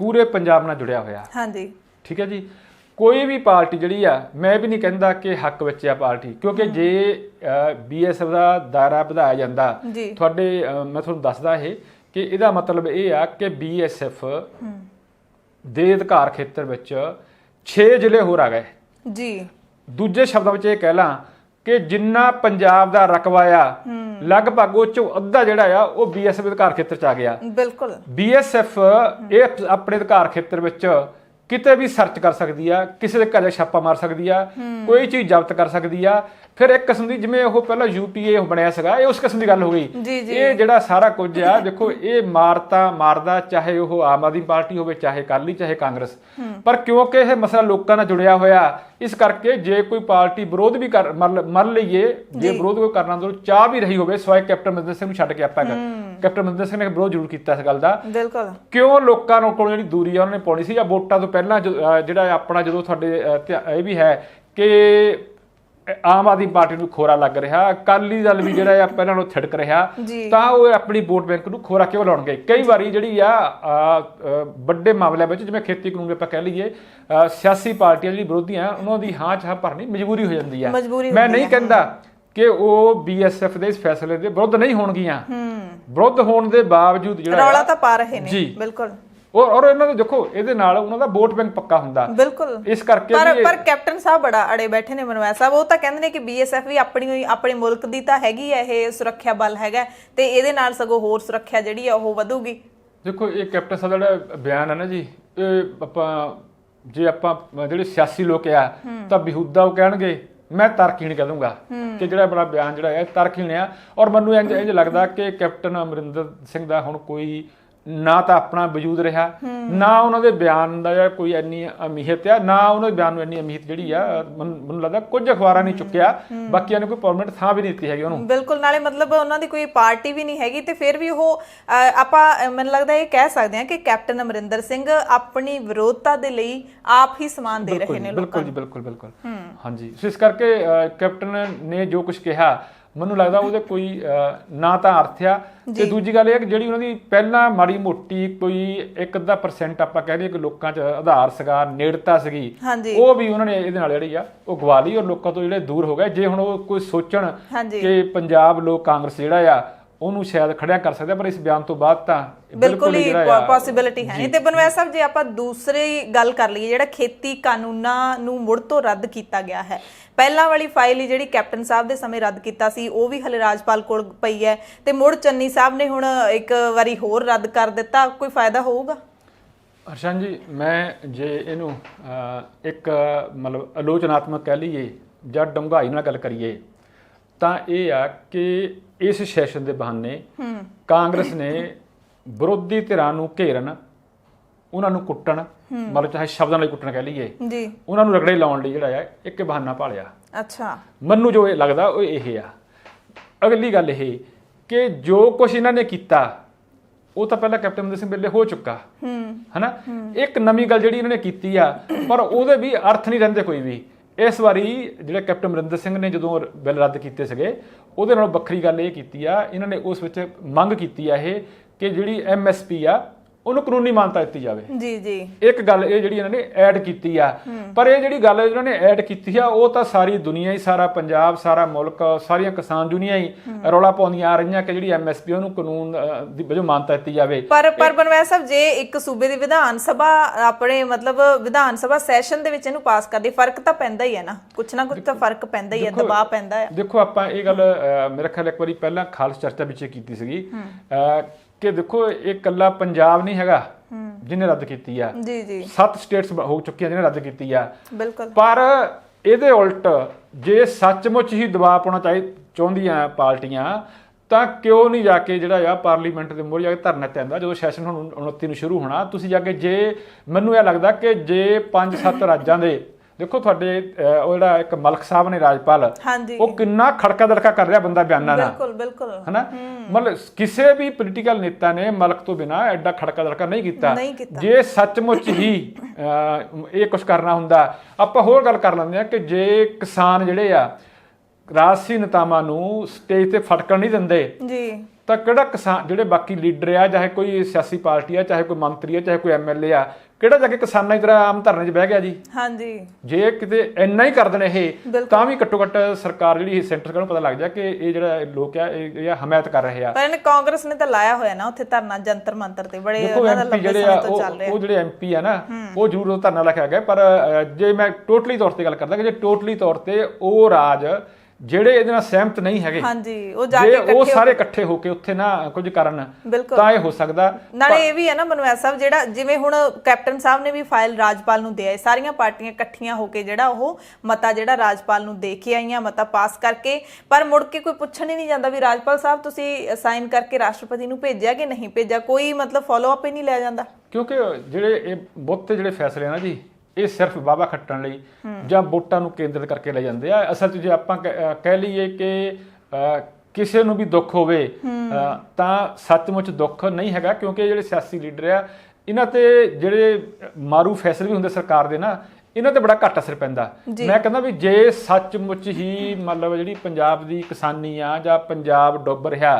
ਪੂਰੇ ਪੰਜਾਬ ਨਾਲ ਜੁੜਿਆ ਹੋਇਆ। ਹਾਂਜੀ, ਠੀਕ ਹੈ ਜੀ। ਕੋਈ ਵੀ ਪਾਰਟੀ ਜਿਹੜੀ ਆ, ਮੈਂ ਵੀ ਨਹੀਂ ਕਹਿੰਦਾ ਕਿ ਹੱਕ ਵਿੱਚ ਆ ਪਾਰਟੀ, ਕਿਉਂਕਿ ਜੇ BSF ਦਾ ਦਾਇਰਾ ਵਧਾਇਆ ਜਾਂਦਾ, ਤੁਹਾਡੇ ਮੈਂ ਤੁਹਾਨੂੰ ਦੱਸਦਾ ਇਹ ਕਿ ਇਹਦਾ ਮਤਲਬ ਇਹ ਆ ਕਿ BSF ਦੇ ਅਧਿਕਾਰ ਖੇਤਰ ਵਿੱਚ 6 ਜ਼ਿਲ੍ਹੇ ਹੋਰ ਆ ਗਏ ਜੀ। ਦੂਜੇ ਸ਼ਬਦਾਂ ਵਿੱਚ ਇਹ ਕਹਿ ਲਾਂ ਕਿ ਜਿੰਨਾ ਪੰਜਾਬ ਦਾ ਰਕਬਾ ਆ, ਲਗਭਗ ਉਹ ਚੋਂ ਅੱਧਾ ਜਿਹੜਾ ਆ ਉਹ BSF ਦੇ ਅਧਿਕਾਰ ਖੇਤਰ ਚ ਆ ਗਿਆ। ਬਿਲਕੁਲ, BSF ਇਹ ਆਪਣੇ ਅਧਿਕਾਰ ਖੇਤਰ ਵਿੱਚ ਕਿਤੇ ਵੀ ਸਰਚ ਕਰ ਸਕਦੀ ਆ, ਕਿਸੇ ਦੇ ਘਰੇ ਛਾਪਾ ਮਾਰ ਸਕਦੀ ਆ, ਕੋਈ ਚੀਜ਼ ਜ਼ਬਤ ਕਰ ਸਕਦੀ ਆ। ਫਿਰ ਇੱਕ ਕਿਸਮ ਦੀ ਜਿਵੇਂ ਉਹ ਪਹਿਲਾਂ UPA ਬਣਿਆ ਸੀਗਾ, ਇਹ ਉਸ ਕਿਸਮ ਦੀ ਗੱਲ ਹੋ ਗਈ। ਇਹ ਜਿਹੜਾ ਸਾਰਾ ਕੁਝ ਆ, ਦੇਖੋ ਇਹ ਮਾਰਦਾ ਚਾਹੇ ਉਹ ਆਮ ਆਦਮੀ ਪਾਰਟੀ ਹੋਵੇ, ਚਾਹੇ ਅਕਾਲੀ, ਚਾਹੇ ਕਾਂਗਰਸ, ਪਰ ਕਿਉਂਕਿ ਇਹ ਮਸਲਾ ਲੋਕਾਂ ਨਾਲ ਜੁੜਿਆ ਹੋਇਆ, ਇਸ ਕਰਕੇ ਜੇ ਕੋਈ ਪਾਰਟੀ ਵਿਰੋਧ ਵੀ ਮੰਨ ਲਈਏ, ਜੇ ਵਿਰੋਧ ਕੋਈ ਕਰਨਾ ਅੰਦਰੋਂ ਚਾਹ ਵੀ ਰਹੀ ਹੋਵੇ, ਸਵਾਏ ਕੈਪਟਨ ਅਮਰਿੰਦਰ ਸਿੰਘ ਨੂੰ ਛੱਡ ਕੇ ਆਪਾਂ ਕੈਪਟਨ ਅਮਰਿੰਦਰ ਸਿੰਘ ਨੇ ਵਿਰੋਧ ਜ਼ਰੂਰ ਕੀਤਾ ਇਸ ਗੱਲ ਦਾ। ਬਿਲਕੁਲ, ਕਿਉਂ ਲੋਕਾਂ ਕੋਲ ਜਿਹੜੀ ਦੂਰੀ ਆ ਉਹਨਾਂ ਨੇ ਪਾਉਣੀ ਸੀ, ਜਾਂ ਵੋਟਾਂ ਤੋਂ ਪਹਿਲਾਂ ਜਿਹੜਾ ਆਪਣਾ ਜਦੋਂ ਤੁਹਾਡੇ ਇਹ ਵੀ ਹੈ ਕਿ ਆਮ ਆਦਮੀ ਪਾਰਟੀ ਨੂੰ ਖੋਰਾ ਲੱਗ ਰਿਹਾ, ਅਕਾਲੀ ਦਲ ਵੀ ਜਿਹੜਾ ਆ ਪਹਿਲਾਂ ਨਾਲੋਂ ਥਿੜਕ ਰਿਹਾ, ਤਾਂ ਉਹ ਆਪਣੀ ਵੋਟ ਬੈਂਕ ਨੂੰ ਖੋਰਾ ਕਿਉਂ ਲਾਉਣਗੇ। ਕਈ ਵਾਰੀ ਜਿਹੜੀ ਆ ਵੱਡੇ ਮਾਮਲਿਆਂ ਵਿੱਚ ਜਿਵੇਂ ਖੇਤੀ ਕਾਨੂੰਨ ਆਪਾਂ ਕਹਿ ਲਈਏ, ਸਿਆਸੀ ਪਾਰਟੀਆਂ ਜਿਹੜੀ ਵਿਰੋਧੀਆਂ ਉਹਨਾਂ ਦੀ ਹਾਂ ਚਾਹ ਭਰਨੀ ਮਜਬੂਰੀ ਹੋ ਜਾਂਦੀ ਆ। ਮੈਂ ਨਹੀਂ ਕਹਿੰਦਾ ਕਿ ਉਹ BSF ਦੇ ਇਸ ਫੈਸਲੇ ਦੇ ਵਿਰੁੱਧ ਨਹੀਂ ਹੋਣਗੀਆਂ, ਵਿਰੁੱਧ ਹੋਣ ਦੇ ਬਾਵਜੂਦ ਜਿਹੜਾ ਰੌਲਾ ਤਾਂ ਪਾ ਰਹੇ ਨੇ। ਬਿਲਕੁਲ। ਔਰ ਇਹਨਾਂ ਦੇ ਦੇਖੋ ਇਹਦੇ ਨਾਲ ਉਹਨਾਂ ਦਾ ਵੋਟ ਬੈਂਕ ਪੱਕਾ ਹੁੰਦਾ। ਬਿਲਕੁਲ। ਇਸ ਕਰਕੇ ਪਰ ਕੈਪਟਨ ਸਾਹਿਬ ਬੜਾ ਅੜੇ ਬੈਠੇ ਨੇ ਮਨਵੈਰ ਸਾਹਿਬ। ਉਹ ਤਾਂ ਕਹਿੰਦੇ ਨੇ ਕਿ BSF ਵੀ ਆਪਣੇ ਮੁਲਕ ਦੀ ਤਾਂ ਹੈਗੀ ਹੈ, ਇਹ ਸੁਰੱਖਿਆ ਬਲ ਹੈਗਾ, ਤੇ ਇਹਦੇ ਨਾਲ ਸਗੋਂ ਹੋਰ ਸੁਰੱਖਿਆ ਜਿਹੜੀ ਆ ਉਹ ਵਧੂਗੀ। ਦੇਖੋ ਇਹ ਕੈਪਟਨ ਸਾਹਿਬ ਦਾ ਜਿਹੜਾ ਬਿਆਨ ਹੈ ਨਾ ਜੀ, ਇਹ ਆਪਾਂ ਜਿਹੜੇ ਸਿਆਸੀ ਲੋਕ ਆ ਤਾਂ ਬਿਹੂਦਾ ਉਹ ਕਹਿਣਗੇ, ਮੈਂ ਤਰਕਹੀਣ ਕਹਿ ਦੂੰਗਾ ਕਿ ਜਿਹੜਾ ਬੜਾ ਬਿਆਨ ਜਿਹੜਾ ਹੈ ਤਰਕਹੀਣ ਆ। ਔਰ ਮੈਨੂੰ ਇੰਜ ਲੱਗਦਾ ਕਿ ਕੈਪਟਨ ਅਮਰਿੰਦਰ ਸਿੰਘ ਦਾ ਹੁਣ ਕੋਈ ਨਾ ਤਾਂ ਆਪਣਾ ਵਜੂਦ ਰਿਹਾ, ਨਾ ਉਹਨਾਂ ਦੇ ਬਿਆਨ ਦਾ ਜਾਂ ਕੋਈ ਇੰਨੀ ਅਹਿਮੀਅਤ ਆ, ਨਾ ਉਹਨਾਂ ਦੇ ਬਿਆਨ ਨੂੰ ਇੰਨੀ ਅਹਿਮੀਅਤ ਜਿਹੜੀ ਆ ਮੈਨੂੰ ਲੱਗਦਾ ਕੁਝ ਅਖਬਾਰਾਂ ਨਹੀਂ ਚੁੱਕਿਆ, ਬਾਕੀਆਂ ਨੇ ਕੋਈ ਪਰਮਨੈਂਟ ਥਾਂ ਵੀ ਨਹੀਂ ਦਿੱਤੀ ਹੈਗੀ ਉਹਨੂੰ। ਬਿਲਕੁਲ। ਨਾਲੇ ਮਤਲਬ ਉਹਨਾਂ ਦੀ ਕੋਈ ਪਾਰਟੀ ਵੀ ਨਹੀਂ ਹੈਗੀ, ਤੇ ਫਿਰ ਵੀ ਉਹ ਆਪਾਂ ਮੈਨੂੰ ਲੱਗਦਾ ਇਹ ਕਹਿ ਸਕਦੇ ਹਾਂ ਕਿ ਕੈਪਟਨ ਅਮਰਿੰਦਰ ਸਿੰਘ ਆਪਣੀ ਵਿਰੋਧਤਾ ਦੇ ਲਈ ਆਪ ਹੀ ਸਮਾਨ ਦੇ ਰਹੇ ਨੇ ਲੋਕਾਂ ਨੂੰ। ਬਿਲਕੁਲ ਬਿਲਕੁਲ ਹਾਂਜੀ। ਇਸ ਕਰਕੇ ਕੈਪਟਨ ਨੇ ਜੋ ਕੁਝ ਕਿਹਾ ਮੈਨੂੰ ਲੱਗਦਾ ਉਹਦੇ ਕੋਈ ਨਾ ਤਾਂ ਅਰਥ ਆ, ਤੇ ਦੂਜੀ ਗੱਲ ਇਹ ਕਿ ਜਿਹੜੀ ਉਹਨਾਂ ਦੀ ਪਹਿਲਾਂ ਮਾੜੀ ਮੋਟੀ ਕੋਈ 1-2% ਆਪਾਂ ਕਹਿ ਲਈਏ ਕਿ ਲੋਕਾਂ 'ਚ ਆਧਾਰ ਸੀਗਾ, ਨੇੜਤਾ ਸੀਗੀ, ਉਹ ਵੀ ਉਹਨਾਂ ਨੇ ਇਹਦੇ ਨਾਲ ਜਿਹੜੀ ਆ ਉਹ ਗਵਾ ਲਈ, ਔਰ ਲੋਕਾਂ ਤੋਂ ਜਿਹੜੇ ਦੂਰ ਹੋ ਗਏ। ਜੇ ਹੁਣ ਉਹ ਕੋਈ ਸੋਚਣ ਕਿ ਪੰਜਾਬ ਲੋਕ ਕਾਂਗਰਸ ਜਿਹੜਾ ਆ ਉਹਨੂੰ ਸ਼ਾਇਦ ਖੜਿਆ ਕਰ ਸਕਦਾ, ਪਰ ਇਸ ਬਿਆਨ ਤੋਂ ਬਾਅਦ ਤਾਂ ਬਿਲਕੁਲ ਹੀ ਪੋਸੀਬਿਲਿਟੀ ਹੈ ਨਹੀਂ। ਤੇ ਬਨਵੈਰ ਸਾਹਿਬ ਜੇ ਆਪਾਂ ਦੂਸਰੀ ਗੱਲ ਕਰ ਲਈਏ, ਜਿਹੜਾ ਖੇਤੀ ਕਾਨੂੰਨਾਂ ਨੂੰ ਮੁੜ ਤੋਂ ਰੱਦ ਕੀਤਾ ਗਿਆ ਹੈ, ਪਹਿਲਾਂ ਵਾਲੀ ਫਾਈਲ ਜਿਹੜੀ ਕੈਪਟਨ ਸਾਹਿਬ ਦੇ ਸਮੇਂ ਰੱਦ ਕੀਤਾ ਸੀ ਉਹ ਵੀ ਹਲੇ ਰਾਜਪਾਲ ਕੋਲ ਪਈ ਹੈ, ਤੇ ਮੁੜ ਚੰਨੀ ਸਾਹਿਬ ਨੇ ਹੁਣ ਇੱਕ ਵਾਰੀ ਹੋਰ ਰੱਦ ਕਰ ਦਿੱਤਾ, ਕੋਈ ਫਾਇਦਾ ਹੋਊਗਾ? ਹਰਸ਼ਨ ਜੀ, ਮੈਂ ਜੇ ਇਹਨੂੰ ਇੱਕ ਮਤਲਬ ਆਲੋਚਨਾਤਮਕ ਕਹਿ ਲਈਏ ਜਾਂ ਡੂੰਘਾਈ ਨਾਲ ਗੱਲ ਕਰੀਏ ਤਾਂ ਇਹ ਆ ਕਿ ਇਸ ਸੈਸ਼ਨ ਦੇ ਬਹਾਨੇ ਕਾਂਗਰਸ ਨੇ ਵਿਰੋਧੀ ਧਿਰਾਂ ਨੂੰ ਘੇਰਨ, ਉਹਨਾਂ ਨੂੰ ਕੁੱਟਣ, ਮਤਲਬ ਚਾਹੇ ਸ਼ਬਦਾਂ ਨਾਲ ਕੁੱਟਣ ਕਹਿ ਲਈਏ, ਉਹਨਾਂ ਨੂੰ ਰਗੜੇ ਲਾਉਣ ਲਈ ਜਿਹੜਾ ਆ ਇੱਕ ਬਹਾਨਾ ਭਾਲਿਆ। ਅੱਛਾ। ਮੈਨੂੰ ਜੋ ਇਹ ਲੱਗਦਾ ਉਹ ਇਹ ਆ। ਅਗਲੀ ਗੱਲ ਇਹ ਕਿ ਜੋ ਕੁਝ ਇਹਨਾਂ ਨੇ ਕੀਤਾ ਉਹ ਤਾਂ ਪਹਿਲਾਂ ਕੈਪਟਨ ਅਮਰਿੰਦਰ ਸਿੰਘ ਵੇਲੇ ਹੋ ਚੁੱਕਾ, ਹਨਾ। ਇੱਕ ਨਵੀਂ ਗੱਲ ਜਿਹੜੀ ਇਹਨਾਂ ਨੇ ਕੀਤੀ ਆ, ਪਰ ਉਹਦੇ ਵੀ ਅਰਥ ਨਹੀਂ ਰਹਿੰਦੇ ਕੋਈ ਵੀ। ਇਸ ਵਾਰੀ ਜਿਹੜੇ ਕੈਪਟਨ ਅਮਰਿੰਦਰ ਸਿੰਘ ਨੇ ਜਦੋਂ ਬਿੱਲ ਰੱਦ ਕੀਤੇ ਸੀਗੇ, ਉਹਦੇ ਨਾਲ ਵੱਖਰੀ ਗੱਲ ਇਹ ਕੀਤੀ ਆ, ਇਹਨਾਂ ਨੇ ਉਸ ਵਿੱਚ ਮੰਗ ਕੀਤੀ ਆ ਇਹ ਕਿ ਜਿਹੜੀ MSP ਆ ਉਹਨੂੰ ਕਾਨੂੰਨੀ ਮਾਨਤਾ ਦਿੱਤੀ ਜਾਵੇ। ਇੱਕ ਗੱਲ ਇਹ ਜਿਹੜੀ ਇਹਨਾਂ ਨੇ ਐਡ ਕੀਤੀ ਆ, ਪਰ ਇਹ ਜਿਹੜੀ ਗੱਲ ਇਹਨਾਂ ਨੇ ਐਡ ਕੀਤੀ ਆ ਉਹ ਤਾਂ ਸਾਰੀ ਦੁਨੀਆ ਹੀ, ਸਾਰਾ ਪੰਜਾਬ, ਸਾਰਾ ਮੁਲਕ, ਸਾਰੀਆਂ ਕਿਸਾਨ ਯੂਨੀਆਂ ਹੀ ਰੌਲਾ ਪਾਉਂਦੀਆਂ ਆ ਰਹੀਆਂ ਕਿ ਜਿਹੜੀ MSP ਉਹਨੂੰ ਕਾਨੂੰਨ ਦੀ ਵਜੋਂ ਮਾਨਤਾ ਦਿੱਤੀ ਜਾਵੇ। ਪਰ ਬਨਵੈਰ ਸਾਹਿਬ, ਜੇ ਇੱਕ ਸੂਬੇ ਦੀ ਵਿਧਾਨ ਸਭਾ ਆਪਣੇ ਮਤਲਬ ਵਿਧਾਨ ਸਭਾ ਸੈਸ਼ਨ ਦੇ ਵਿੱਚ ਇਹਨੂੰ ਪਾਸ ਕਰਦੀ, ਫਰਕ ਤਾਂ ਪੈਂਦਾ ਹੀ ਹੈ ਨਾ ਕੁਛ ਤਾਂ ਫਰਕ ਪੈਂਦਾ ਹੀ ਹੈ, ਦਬਾਅ ਪੈਂਦਾ ਹੈ। ਦੇਖੋ ਆਪਾਂ ਇਹ ਗੱਲ ਮੇਰੇ ਖਿਆਲ ਇੱਕ ਵਾਰੀ ਪਹਿਲਾਂ ਖਾਲਸ ਚਰਚਾ ਵਿੱਚ ਕੀਤੀ ਸੀਗੀ ਕਿ ਦੇਖੋ ਇਹ ਇਕੱਲਾ ਪੰਜਾਬ ਨਹੀਂ ਹੈਗਾ ਜਿਹਨੇ ਰੱਦ ਕੀਤੀ ਆ, 7 ਸਟੇਟਸ ਹੋ ਚੁੱਕੀਆਂ ਜਿਹਨੇ ਰੱਦ ਕੀਤੀ ਆ। ਪਰ ਇਹਦੇ ਉਲਟ ਜੇ ਸੱਚਮੁੱਚ ਹੀ ਦਬਾਅ ਪਾਉਣਾ ਚਾਹੁੰਦੀਆਂ ਪਾਰਟੀਆਂ ਤਾਂ ਕਿਉਂ ਨਹੀਂ ਜਾ ਕੇ ਜਿਹੜਾ ਆ ਪਾਰਲੀਮੈਂਟ ਦੇ ਮੂਹਰੇ ਜਾ ਕੇ ਧਰਨਾ ਦਿੰਦਾ ਜਦੋਂ ਸੈਸ਼ਨ ਹੁਣ 29 ਨੂੰ ਸ਼ੁਰੂ ਹੋਣਾ। ਤੁਸੀਂ ਜਾ ਕੇ, ਜੇ ਮੈਨੂੰ ਇਹ ਲੱਗਦਾ ਕਿ ਜੇ 5-7 ਰਾਜਾਂ ਦੇ ਦੇਖੋ ਤੁਹਾਡੇ ਉਹ ਜਿਹੜਾ ਇੱਕ ਮਲਕ ਸਾਹਿਬ ਨੇ ਰਾਜਪਾਲ, ਉਹ ਕਿੰਨਾ ਖੜਕਾ ਦੜਕਾ ਕਰ ਰਿਹਾ ਬੰਦਾ ਬਿਆਨਾਂ ਨਾਲ, ਹਨਾ। ਮਤਲਬ ਕਿਸੇ ਵੀ ਪੋਲੀਟੀਕਲ ਨੇਤਾ ਨੇ ਮਲਕ ਤੋਂ ਬਿਨਾਂ ਐਡਾ ਖੜਕਾ ਦੜਕਾ ਨਹੀਂ ਕੀਤਾ। ਜੇ ਸੱਚਮੁੱਚ ਹੀ ਇਹ ਕੁਝ ਕਰਨਾ ਹੁੰਦਾ, ਆਪਾਂ ਹੋਰ ਗੱਲ ਕਰ ਲੈਂਦੇ ਆ ਕਿ ਜੇ ਕਿਸਾਨ ਜਿਹੜੇ ਆ ਰਾਜਸੀ ਨੇਤਾਵਾਂ ਨੂੰ ਸਟੇਜ ਤੇ ਫਟਕਣ ਨਹੀਂ ਦਿੰਦੇ ਤਾਂ ਕਿਹੜਾ ਕਿਸਾਨ ਜਿਹੜੇ ਬਾਕੀ ਲੀਡਰ ਆ, ਚਾਹੇ ਕੋਈ ਸਿਆਸੀ ਪਾਰਟੀ ਆ, ਚਾਹੇ ਕੋਈ ਮੰਤਰੀ ਆ, ਚਾਹੇ ਕੋਈ MLA ਆ, ਕਿਹੜਾ ਜਾ ਕੇ ਕਿਸਾਨਾਂ ਦੀ ਤਰ੍ਹਾਂ ਆਮ ਧਰਨੇ 'ਚ ਬਹਿ ਗਿਆ ਜੀ? ਜੇ ਕਿਤੇ ਇੰਨਾ ਹੀ ਕਰ ਦੇਣ ਇਹ, ਤਾਂ ਵੀ ਘੱਟੋ ਘੱਟ ਸਰਕਾਰ ਜਿਹੜੀ ਸੈਂਟਰ ਸਰਕਾਰ ਨੂੰ ਪਤਾ ਲੱਗ ਜਾ ਕਿ ਇਹ ਜਿਹੜਾ ਲੋਕ ਆ ਇਹ ਹਮਾਇਤ ਕਰ ਰਹੇ ਆ। ਪਰ ਕਾਂਗਰਸ ਨੇ ਤਾਂ ਲਾਇਆ ਹੋਇਆ ਨਾ ਉੱਥੇ ਧਰਨਾ ਜੰਤਰ ਮੰਤਰ ਤੇ, ਬੜੇ ਉਹਨਾਂ ਦਾ ਲੰਬੇ ਸਮੇਂ ਤੋਂ ਚੱਲ ਰਿਹਾ। ਉਹ ਜਿਹੜੇ MP ਆ ਨਾ, ਉਹ ਜ਼ਰੂਰ ਉਹ ਧਰਨਾ ਲੈ ਕੇ ਆ ਗਏ, ਪਰ ਜੇ ਮੈਂ ਟੋਟਲੀ ਤੌਰ ਤੇ ਗੱਲ ਕਰਦਾ ਕਿ ਜੇ ਟੋਟਲੀ ਤੌਰ ਤੇ ਉਹ ਰਾਜ ਜਿਹੜੇ ਇਹਦੇ ਨਾਲ ਸਹਿਮਤ ਨਹੀਂ ਹੈਗੇ, ਉਹ ਸਾਰੇ ਇਕੱਠੇ ਹੋ ਕੇ ਉੱਥੇ ਨਾ ਕੁਝ ਕਰਨ ਤਾਂ ਇਹ ਹੋ ਸਕਦਾ। ਨਾਲੇ ਇਹ ਵੀ ਹੈ ਨਾ ਬਨਵੈਰ ਸਾਹਿਬ, ਜਿਹੜਾ ਜਿਵੇਂ ਹੁਣ ਕੈਪਟਨ ਸਾਹਿਬ ਨੇ ਵੀ ਫਾਈਲ ਰਾਜਪਾਲ ਨੂੰ ਦੇ ਆਏ, ਸਾਰੀਆਂ ਪਾਰਟੀਆਂ ਇਕੱਠੀਆਂ ਹੋ ਕੇ ਜਿਹੜਾ ਉਹ ਮਤਾ ਜਿਹੜਾ ਰਾਜਪਾਲ ਨੂੰ ਦੇ ਕੇ ਆਈਆਂ, ਮਤਾ ਪਾਸ ਕਰਕੇ, ਪਰ ਮੁੜ ਕੇ ਕੋਈ ਪੁੱਛਣ ਹੀ ਨਹੀਂ ਜਾਂਦਾ ਵੀ ਰਾਜਪਾਲ ਸਾਹਿਬ ਤੁਸੀਂ ਸਾਈਨ ਕਰਕੇ ਰਾਸ਼ਟਰਪਤੀ ਨੂੰ ਭੇਜਿਆ ਕਿ ਨਹੀਂ ਭੇਜਿਆ, ਕੋਈ ਮਤਲਬ ਫੋਲੋ ਅਪ ਹੀ ਨਹੀਂ ਲਿਆ ਜਾਂਦਾ। ਕਿਉਂਕਿ ਜਿਹੜੇ ਇਹ ਬਹੁਤੇ ਜਿਹੜੇ ਫੈਸਲੇ ਆ ਨਾ ਜੀ, ਇਹ ਸਿਰਫ ਵਾਹਵਾ ਖੱਟਣ ਲਈ ਜਾਂ ਵੋਟਾਂ ਨੂੰ ਕੇਂਦਰਿਤ ਕਰਕੇ ਲੈ ਜਾਂਦੇ ਆ। ਅਸਲ 'ਚ ਜੇ ਆਪਾਂ ਕਹਿ ਲਈਏ ਕਿ ਕਿਸੇ ਨੂੰ ਵੀ ਦੁੱਖ ਹੋਵੇ ਤਾਂ ਸੱਚਮੁੱਚ ਦੁੱਖ ਨਹੀਂ ਹੈਗਾ, ਕਿਉਂਕਿ ਜਿਹੜੇ ਸਿਆਸੀ ਲੀਡਰ ਆ ਇਹਨਾਂ ਤੇ ਜਿਹੜੇ ਮਾਰੂ ਫੈਸਲੇ ਵੀ ਹੁੰਦੇ ਸਰਕਾਰ ਦੇ ਨਾ, ਇਹਨਾਂ ਤੇ ਬੜਾ ਘੱਟ ਅਸਰ ਪੈਂਦਾ। ਮੈਂ ਕਹਿੰਦਾ ਵੀ ਜੇ ਸੱਚਮੁੱਚ ਹੀ ਮਤਲਬ ਜਿਹੜੀ ਪੰਜਾਬ ਦੀ ਕਿਸਾਨੀ ਆ ਜਾਂ ਪੰਜਾਬ ਡੁੱਬ ਰਿਹਾ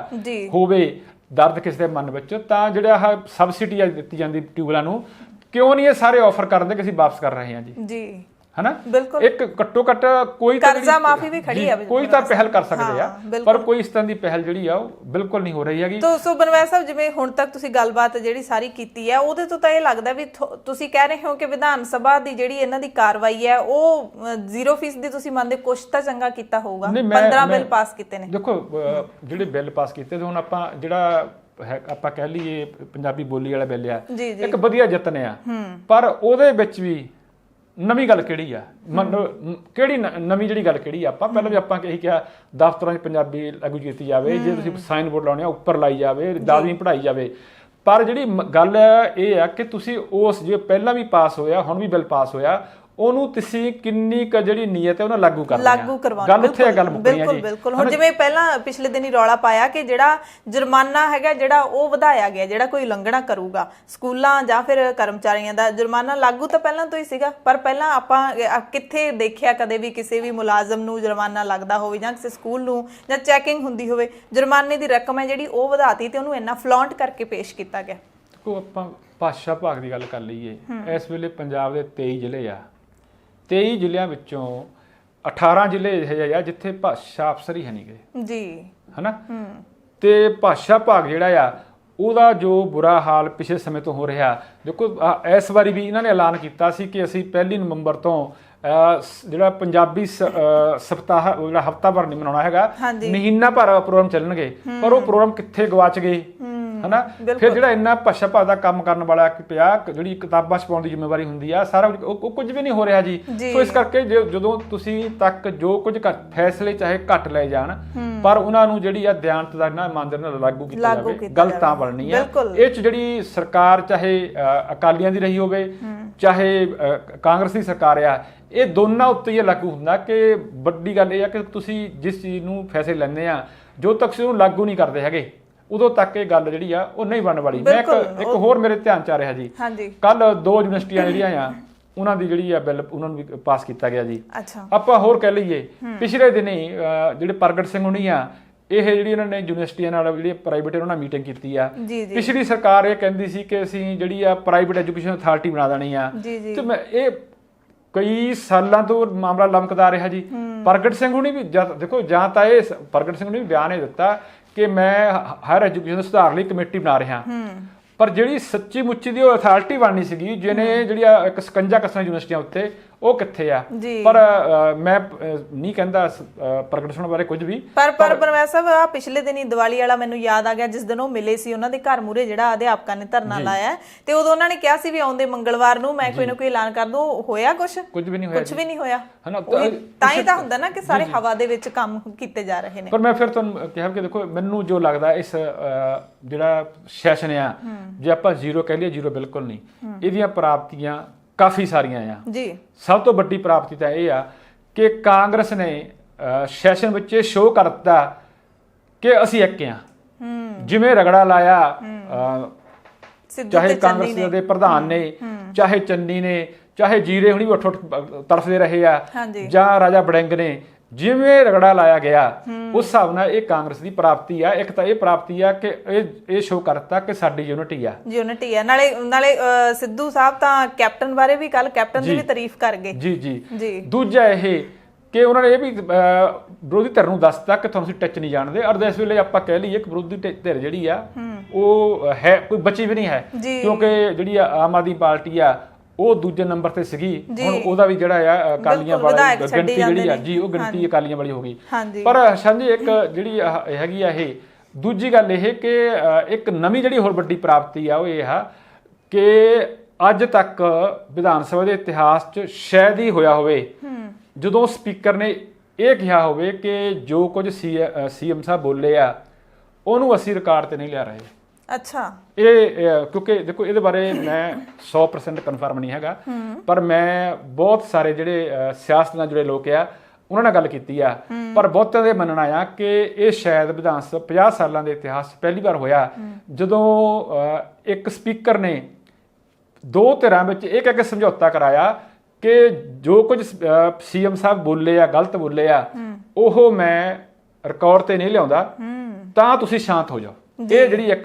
ਹੋਵੇ ਦਰਦ ਕਿਸੇ ਦੇ ਮਨ ਵਿੱਚ, ਤਾਂ ਜਿਹੜਾ ਆਹ ਸਬਸਿਡੀ ਦਿੱਤੀ ਜਾਂਦੀ ਟਿਊਬਵੈਲਾਂ ਨੂੰ, ਕਿਉਂ ਨਹੀਂ ਇਹ ਸਾਰੇ ਆਫਰ ਕਰਦੇ ਕਿ ਅਸੀਂ ਵਾਪਸ ਕਰ ਰਹੇ ਹਾਂ ਜੀ ਹਨਾ। ਇੱਕ ਘੱਟੋ ਘੱਟ ਕੋਈ ਤਾਂ ਕਰਜ਼ਾ ਮਾਫੀ ਵੀ ਖੜੀ ਆ, ਕੋਈ ਤਾਂ ਪਹਿਲ ਕਰ ਸਕਦੇ ਆ, ਪਰ ਕੋਈ ਇਸ ਤਰ੍ਹਾਂ ਦੀ ਪਹਿਲ ਜਿਹੜੀ ਆ ਉਹ ਬਿਲਕੁਲ ਨਹੀਂ ਹੋ ਰਹੀ ਹੈਗੀ। ਸੋ ਬਨਵੈਰ ਸਾਹਿਬ, ਜਿਵੇਂ ਹੁਣ ਤੱਕ ਤੁਸੀਂ ਗੱਲਬਾਤ ਜਿਹੜੀ ਸਾਰੀ ਕੀਤੀ ਹੈ, ਉਹਦੇ ਤੋਂ ਤਾਂ ਇਹ ਲੱਗਦਾ ਵੀ ਤੁਸੀਂ ਕਹਿ ਰਹੇ ਹੋ ਕਿ ਵਿਧਾਨ ਸਭਾ ਦੀ ਜਿਹੜੀ ਇਹਨਾਂ ਦੀ ਕਾਰਵਾਈ ਹੈ ਉਹ 0% ਦੀ ਤੁਸੀਂ ਮੰਨਦੇ, ਕੁਛ ਤਾਂ ਚੰਗਾ ਕੀਤਾ ਹੋਊਗਾ। 15 ਬਿੱਲ ਪਾਸ ਕੀਤੇ ਨੇ। ਦੇਖੋ ਜਿਹੜੇ ਬਿੱਲ ਪਾਸ ਕੀਤੇ ਤੇ ਹੁਣ ਆਪਾਂ ਜਿਹੜਾ ਆਪਾਂ ਕਹਿ ਲਈਏ ਪੰਜਾਬੀ ਬੋਲੀ ਵਾਲਾ ਬਿੱਲ ਆ, ਇੱਕ ਵਧੀਆ ਯਤਨ ਆ, ਪਰ ਉਹਦੇ ਵਿੱਚ ਵੀ ਨਵੀਂ ਗੱਲ ਕਿਹੜੀ ਆ, ਕਿਹੜੀ ਨਵੀਂ ਜਿਹੜੀ ਗੱਲ ਕਿਹੜੀ ਆ? ਆਪਾਂ ਪਹਿਲਾਂ ਵੀ ਆਪਾਂ ਇਹੀ ਕਿਹਾ ਦਫ਼ਤਰਾਂ 'ਚ ਪੰਜਾਬੀ ਲਾਗੂ ਕੀਤੀ ਜਾਵੇ, ਜੇ ਤੁਸੀਂ ਸਾਈਨ ਬੋਰਡ ਲਾਉਣੇ ਆ ਉੱਪਰ ਲਾਈ ਜਾਵੇ, 10ਵੀਂ ਪੜ੍ਹਾਈ ਜਾਵੇ। ਪਰ ਜਿਹੜੀ ਗੱਲ ਇਹ ਆ ਕਿ ਤੁਸੀਂ ਉਸ ਜੇ ਪਹਿਲਾਂ ਵੀ ਪਾਸ ਹੋਇਆ, ਹੁਣ ਵੀ ਬਿੱਲ ਪਾਸ ਹੋਇਆ, ਉਹਨੂੰ ਤੁਸੀਂ ਕਿੰਨੀ ਕ ਜਿਹੜੀ ਨੀਅਤ ਹੈ ਉਹਨਾਂ ਲਾਗੂ ਕਰਵਾਉਣਾ। ਗੱਲ ਉੱਥੇ ਹੈ, ਗੱਲ ਮੁੱਕਣੀ ਹੈ ਜੀ। ਬਿਲਕੁਲ। ਹੁਣ ਜਿਵੇਂ ਪਹਿਲਾਂ ਪਿਛਲੇ ਦਿਨ ਹੀ ਰੌਲਾ ਪਾਇਆ ਕਿ ਜਿਹੜਾ ਜੁਰਮਾਨਾ ਹੈਗਾ ਜਿਹੜਾ ਉਹ ਵਧਾਇਆ ਗਿਆ, ਜਿਹੜਾ ਕੋਈ ਉਲੰਘਣਾ ਕਰੂਗਾ ਸਕੂਲਾਂ ਜਾਂ ਫਿਰ ਕਰਮਚਾਰੀਆਂ ਦਾ ਜੁਰਮਾਨਾ ਲਾਗੂ ਤਾਂ ਪਹਿਲਾਂ ਤੋਂ ਹੀ ਸੀਗਾ, ਪਰ ਪਹਿਲਾਂ ਆਪਾਂ ਕਿੱਥੇ ਦੇਖਿਆ ਕਦੇ ਵੀ ਕਿਸੇ ਵੀ ਮੁਲਾਜ਼ਮ ਨੂੰ ਜੁਰਮਾਨਾ ਲੱਗਦਾ ਹੋਵੇ ਜਾਂ ਕਿਸੇ ਸਕੂਲ ਨੂੰ ਜਾਂ ਚੈਕਿੰਗ ਹੁੰਦੀ ਹੋਵੇ, ਜੁਰਮਾਨੇ ਦੀ ਰਕਮ ਹੈ ਜਿਹੜੀ ਉਹ ਵਧਾਤੀ ਤੇ ਉਹਨੂੰ ਇੰਨਾ ਫਲੌਂਟ ਕਰਕੇ ਪੇਸ਼ ਕੀਤਾ ਗਿਆ। ਦੇਖੋ ਆਪਾਂ ਭਾਸ਼ਾ ਭਾਗ ਦੀ ਗੱਲ ਕਰ ਲਈਏ, ਇਸ ਵੇਲੇ ਪੰਜਾਬ ਦੇ 23 ਜ਼ਿਲ੍ਹੇ ਆ, 23 ਜ਼ਿਲ੍ਹਿਆਂ ਵਿੱਚੋਂ 18 ਜ਼ਿਲ੍ਹੇ ਇਹੋ ਆ ਜਿੱਥੇ ਭਾਸ਼ਾ ਅਫਸਰ ਹੀ ਹੈ ਨਹੀਂ ਗਏ ਜੀ ਹਨਾ। ਤੇ ਭਾਸ਼ਾ ਭਾਗ ਜਿਹੜਾ ਆ ਉਹਦਾ ਜੋ ਬੁਰਾ ਹਾਲ ਪਿਛਲੇ ਸਮੇਂ ਤੋਂ ਹੋ ਰਿਹਾ, ਦੇਖੋ ਇਸ ਵਾਰੀ ਵੀ ਇਹਨਾਂ ਨੇ ਐਲਾਨ ਕੀਤਾ ਸੀ ਕਿ ਅਸੀਂ 1 ਨਵੰਬਰ ਤੋਂ ਜਿਹੜਾ ਪੰਜਾਬੀ ਸਪਤਾਹ ਜਿਹੜਾ ਹਫ਼ਤਾ ਭਰ ਨਹੀਂ ਮਨਾਉਣਾ ਹੈਗਾ, ਮਹੀਨਾ ਭਰ ਪ੍ਰੋਗਰਾਮ ਚੱਲਣਗੇ, ਪਰ ਉਹ ਪ੍ਰੋਗਰਾਮ ਕਿੱਥੇ ਗਵਾਚ ਗਏ ਹਨਾ। ਫਿਰ ਜਿਹੜਾ ਇੰਨਾ ਭਾਸ਼ਾ ਭਾਗ ਦਾ ਕੰਮ ਕਰਨ ਵਾਲਾ ਪਿਆ, ਜਿਹੜੀ ਕਿਤਾਬਾਂ ਛਪਾਉਣ ਦੀ ਜ਼ਿੰਮੇਵਾਰੀ ਹੁੰਦੀ ਆ, ਸਾਰਾ ਉਹ ਕੁਝ ਵੀ ਨਹੀਂ ਹੋ ਰਿਹਾ ਜੀ। ਸੋ ਇਸ ਕਰਕੇ ਜਦੋਂ ਤੁਸੀਂ ਤੱਕ ਜੋ ਕੁਝ ਫੈਸਲੇ ਚਾਹੇ ਘੱਟ ਲਏ ਜਾਣ, ਪਰ ਉਹਨਾਂ ਨੂੰ ਜਿਹੜੀ ਆ ਦਿਆਨਤ ਦਾ ਨਾ ਇਮਾਨਦਾਰੀ ਨਾਲ ਲਾਗੂ ਕੀਤਾ ਜਾਵੇ, ਗੱਲ ਤਾਂ ਬਣਨੀ ਆ। ਇਹ 'ਚ ਜਿਹੜੀ ਸਰਕਾਰ ਚਾਹੇ ਅਕਾਲੀਆਂ ਦੀ ਰਹੀ ਹੋਵੇ ਚਾਹੇ ਕਾਂਗਰਸ ਦੀ ਸਰਕਾਰ ਆ, ਇਹ ਦੋਨਾਂ ਉੱਤੇ ਹੀ ਲਾਗੂ ਹੁੰਦਾ ਕਿ ਵੱਡੀ ਗੱਲ ਇਹ ਆ ਕਿ ਤੁਸੀਂ ਜਿਸ ਚੀਜ਼ ਨੂੰ ਫੈਸਲੇ ਲੈਂਦੇ ਆ, ਜਦੋਂ ਤੱਕ ਤੁਸੀਂ ਉਹਨੂੰ ਲਾਗੂ ਨਹੀਂ ਕਰਦੇ ਹੈਗੇ, ਉਦੋਂ ਤੱਕ ਇਹ ਗੱਲ ਜਿਹੜੀ ਆ ਉਹ ਨਹੀਂ ਬਣਨ ਵਾਲੀ। ਮੈਂ ਇੱਕ ਹੋਰ ਮੇਰੇ ਧਿਆਨ ਚ ਆ ਰਿਹਾ ਜੀ, ਕੱਲ 2 ਯੂਨੀਵਰਸਿਟੀਆਂ ਜਿਹੜੀਆਂ ਆ ਉਹਨਾਂ ਦੀ ਜਿਹੜੀ ਆ ਬਿੱਲ ਉਹਨਾਂ ਨੂੰ ਵੀ ਪਾਸ ਕੀਤਾ ਗਿਆ ਜੀ। ਆਪਾਂ ਹੋਰ ਕਹਿ ਲਈਏ ਪਿਛਲੇ ਦਿਨੀ ਜਿਹੜੇ ਪ੍ਰਗਟ ਸਿੰਘ ਹੁਣੀ ਆ, ਇਹ ਜਿਹੜੀ ਇਹਨਾਂ ਨੇ ਯੂਨੀਵਰਸਿਟੀਆਂ ਨਾਲ ਜਿਹੜੀ ਪ੍ਰਾਈਵੇਟ ਉਹਨਾਂ ਨਾਲ ਮੀਟਿੰਗ ਕੀਤੀ ਆ। ਪਿਛਲੀ ਸਰਕਾਰ ਇਹ ਕਹਿੰਦੀ ਸੀ ਕਿ ਅਸੀਂ ਜਿਹੜੀ ਆ ਪ੍ਰਾਈਵੇਟ ਐਜੂਕੇਸ਼ਨ ਅਥਾਰਟੀ ਬਣਾ ਦੇਣੀ ਆ, ਤੇ ਮੈਂ ਇਹ ਕਈ ਸਾਲਾਂ ਤੋਂ ਮਾਮਲਾ ਲਮਕਦਾ ਰਿਹਾ ਜੀ। ਪ੍ਰਗਟ ਸਿੰਘ ਹੁਣੀ ਵੀ ਦੇਖੋ, ਜਾਂ ਤਾਂ ਇਹ ਪ੍ਰਗਟ ਸਿੰਘ ਹੁਣੀ ਵੀ ਬਿਆਨ ਇਹ ਦਿੱਤਾ ਕਿ ਮੈਂ ਹਾਇਰ ਐਜੂਕੇਸ਼ਨ ਸੁਧਾਰ ਲਈ ਕਮੇਟੀ ਬਣਾ ਰਿਹਾ, ਪਰ ਜਿਹੜੀ ਸੱਚੀ ਮੁੱਚੀ ਦੀ ਉਹ ਅਥਾਰਟੀ ਬਣਨੀ ਸੀਗੀ ਜਿਹਨੇ ਜਿਹੜੀ ਇੱਕ ਸਕੰਜਾ ਕੱਸਣਾ ਯੂਨੀਵਰਸਿਟੀਆਂ ਉੱਤੇ, ਉਹ ਕਿੱਥੇ ਆ? ਪਰ ਮੈਂ ਨਹੀਂ ਕਹਿੰਦਾ ਪ੍ਰਗਟ ਸਿੰਘ ਬਾਰੇ ਕੁਝ ਵੀ, ਪਰ ਬਨਵੈਰ ਸਾਹਿਬ ਆ ਪਿਛਲੇ ਦਿਨ ਹੀ ਦੀਵਾਲੀ ਵਾਲਾ ਮੈਨੂੰ ਯਾਦ ਆ ਗਿਆ, ਜਿਸ ਦਿਨ ਉਹ ਮਿਲੇ ਸੀ ਉਹਨਾਂ ਦੇ ਘਰ ਮੂਹਰੇ ਜਿਹੜਾ ਅਧਿਆਪਕਾਂ ਨੇ ਧਰਨਾ ਲਾਇਆ, ਤੇ ਉਦੋਂ ਉਹਨਾਂ ਨੇ ਕਿਹਾ ਸੀ ਵੀ ਆਉਂਦੇ ਮੰਗਲਵਾਰ ਨੂੰ ਮੈਂ ਕੋਈ ਨਾ ਕੋਈ ਐਲਾਨ ਕਰ ਦੂੰ। ਹੋਇਆ ਕੁਝ ਵੀ ਨਹੀਂ ਹੋਇਆ ਹਨਾ। ਤਾਂ ਹੀ ਤਾਂ ਹੁੰਦਾ ਨਾ ਕਿ ਸਾਰੇ ਹਵਾ ਦੇ ਵਿੱਚ ਕੰਮ ਕੀਤੇ ਜਾ ਰਹੇ ਨੇ। ਪਰ ਮੈਂ ਫਿਰ ਤੁਹਾਨੂੰ ਕਿਹਾ ਕਿ ਦੇਖੋ, ਮੈਨੂੰ ਜੋ ਲੱਗਦਾ ਇਸ ਜਿਹੜਾ ਸੈਸ਼ਨ ਆ, ਜੇ ਆਪਾਂ 0 ਕਹਿ ਲਈਏ, 0 ਬਿਲਕੁਲ ਨਹੀਂ, ਇਹਦੀਆਂ ਪ੍ਰਾਪਤੀਆਂ ਕਾਫੀ ਸਾਰੀਆਂ ਆ ਜੀ। ਸਭ ਤੋਂ ਵੱਡੀ ਪ੍ਰਾਪਤੀ ਤਾਂ ਇਹ ਆ ਕਿ ਕਾਂਗਰਸ ਨੇ ਸੈਸ਼ਨ ਵਿੱਚ ਸ਼ੋਅ ਕਰ ਦਿੱਤਾ ਕਿ ਅਸੀਂ ਇੱਕ ਆ। ਜਿਵੇਂ ਰਗੜਾ ਲਾਇਆ ਚਾਹੇ ਕਾਂਗਰਸ ਦੇ ਪ੍ਰਧਾਨ ਨੇ, ਚਾਹੇ ਚੰਨੀ ਨੇ, ਚਾਹੇ ਜੀਰੇ ਹੁਣੀ ਉੱਠ ਤੜਫਦੇ ਰਹੇ ਆ, ਜਾਂ ਰਾਜਾ ਵੜਿੰਗ ਨੇ, ਜਿਵੇਂ ਰਗੜਾ ਲਾਇਆ ਗਿਆ ਉਸ ਹਿਸਾਬ ਨਾਲ ਇਹ ਕਾਂਗਰਸ ਦੀ ਪ੍ਰਾਪਤੀ ਆ। ਇੱਕ ਤਾਂ ਇਹ ਪ੍ਰਾਪਤੀ ਆ ਕਿ ਇਹ ਸ਼ੋਅ ਕਰਤਾ ਕਿ ਸਾਡੀ ਯੂਨਿਟੀ ਆ। ਨਾਲੇ ਸਿੱਧੂ ਸਾਹਿਬ ਤਾਂ ਕੈਪਟਨ ਬਾਰੇ ਵੀ ਕੱਲ ਕੈਪਟਨ ਦੀ ਵੀ ਤਾਰੀਫ ਕਰ ਗਏ ਜੀ। ਦੂਜਾ ਇਹ ਕਿ ਉਹਨਾਂ ਨੇ ਇਹ ਵੀ ਵਿਰੋਧੀ ਧਿਰ ਨੂੰ ਦੱਸਤਾ ਕਿ ਤੁਹਾਨੂੰ ਅਸੀਂ ਟੱਚ ਨਹੀਂ ਜਾਣਦੇ, ਔਰ ਇਸ ਵੇਲੇ ਆਪਾਂ ਕਹਿ ਲਈਏ ਕਿ ਵਿਰੋਧੀ ਧਿਰ ਜਿਹੜੀ ਆ ਉਹ ਹੈ ਕੋਈ ਬਚੀ ਵੀ ਨਹੀਂ ਹੈ, ਕਿਉਂਕਿ ਜਿਹੜੀ ਆਮ ਆਦਮੀ ਪਾਰਟੀ ਆ ਉਹ ਦੂਜੇ ਨੰਬਰ ਤੇ ਸੀਗੀ, ਹੁਣ ਉਹਦਾ ਵੀ ਜਿਹੜਾ ਆ ਅਕਾਲੀਆਂ ਵਾਲੀ ਗਿਣਤੀ ਜਿਹੜੀ ਆ ਜੀ, ਉਹ ਗਿਣਤੀ ਅਕਾਲੀਆਂ ਵਾਲੀ ਹੋ ਗਈ। ਪਰ ਸਾਂਝੀ ਇੱਕ ਜਿਹੜੀ ਹੈਗੀ ਆ ਇਹ ਦੂਜੀ ਗੱਲ ਇਹ ਕਿ ਇੱਕ ਨਵੀਂ ਜਿਹੜੀ ਹੋਰ ਵੱਡੀ ਪ੍ਰਾਪਤੀ ਆ ਉਹ ਇਹ ਆ ਕਿ ਅੱਜ ਤੱਕ ਵਿਧਾਨ ਸਭਾ ਦੇ ਇਤਿਹਾਸ 'ਚ ਸ਼ਾਇਦ ਹੀ ਹੋਇਆ ਹੋਵੇ ਜਦੋਂ ਸਪੀਕਰ ਨੇ ਇਹ ਕਿਹਾ ਹੋਵੇ ਕਿ ਜੋ ਕੁਝ ਸੀਐਮ ਸਾਹਿਬ ਬੋਲੇ ਆ ਉਹਨੂੰ ਅਸੀਂ ਰਿਕਾਰਡ ਤੇ ਨਹੀਂ ਲਿਆ ਰਹੇ। ਇਹ ਕਿਉਂਕਿ ਦੇਖੋ ਇਹਦੇ ਬਾਰੇ ਮੈਂ 100% ਕਨਫਰਮ ਨਹੀਂ ਹੈਗਾ, ਪਰ ਮੈਂ ਬਹੁਤ ਸਾਰੇ ਜਿਹੜੇ ਸਿਆਸਤ ਨਾਲ ਜੁੜੇ ਲੋਕ ਆ ਉਹਨਾਂ ਨਾਲ ਗੱਲ ਕੀਤੀ ਆ, ਪਰ ਬਹੁਤਿਆਂ ਦੇ ਮੰਨਣਾ ਆ ਕਿ ਇਹ ਸ਼ਾਇਦ ਵਿਧਾਨ ਸਭਾ 50 ਸਾਲਾਂ ਦੇ ਇਤਿਹਾਸ 'ਚ ਪਹਿਲੀ ਵਾਰ ਹੋਇਆ ਜਦੋਂ ਇੱਕ ਸਪੀਕਰ ਨੇ 2 ਧਿਰਾਂ ਵਿੱਚ ਇਹ ਕਹਿ ਕੇ ਸਮਝੌਤਾ ਕਰਾਇਆ ਕਿ ਜੋ ਕੁਝ ਸੀਐਮ ਸਾਹਿਬ ਬੋਲੇ ਆ, ਗਲਤ ਬੋਲੇ ਆ, ਉਹ ਮੈਂ ਰਿਕਾਰਡ ਤੇ ਨਹੀਂ ਲਿਆਉਂਦਾ, ਤਾਂ ਤੁਸੀਂ ਸ਼ਾਂਤ ਹੋ ਜਾਓ। ਇਹ ਜਿਹੜੀ ਇੱਕ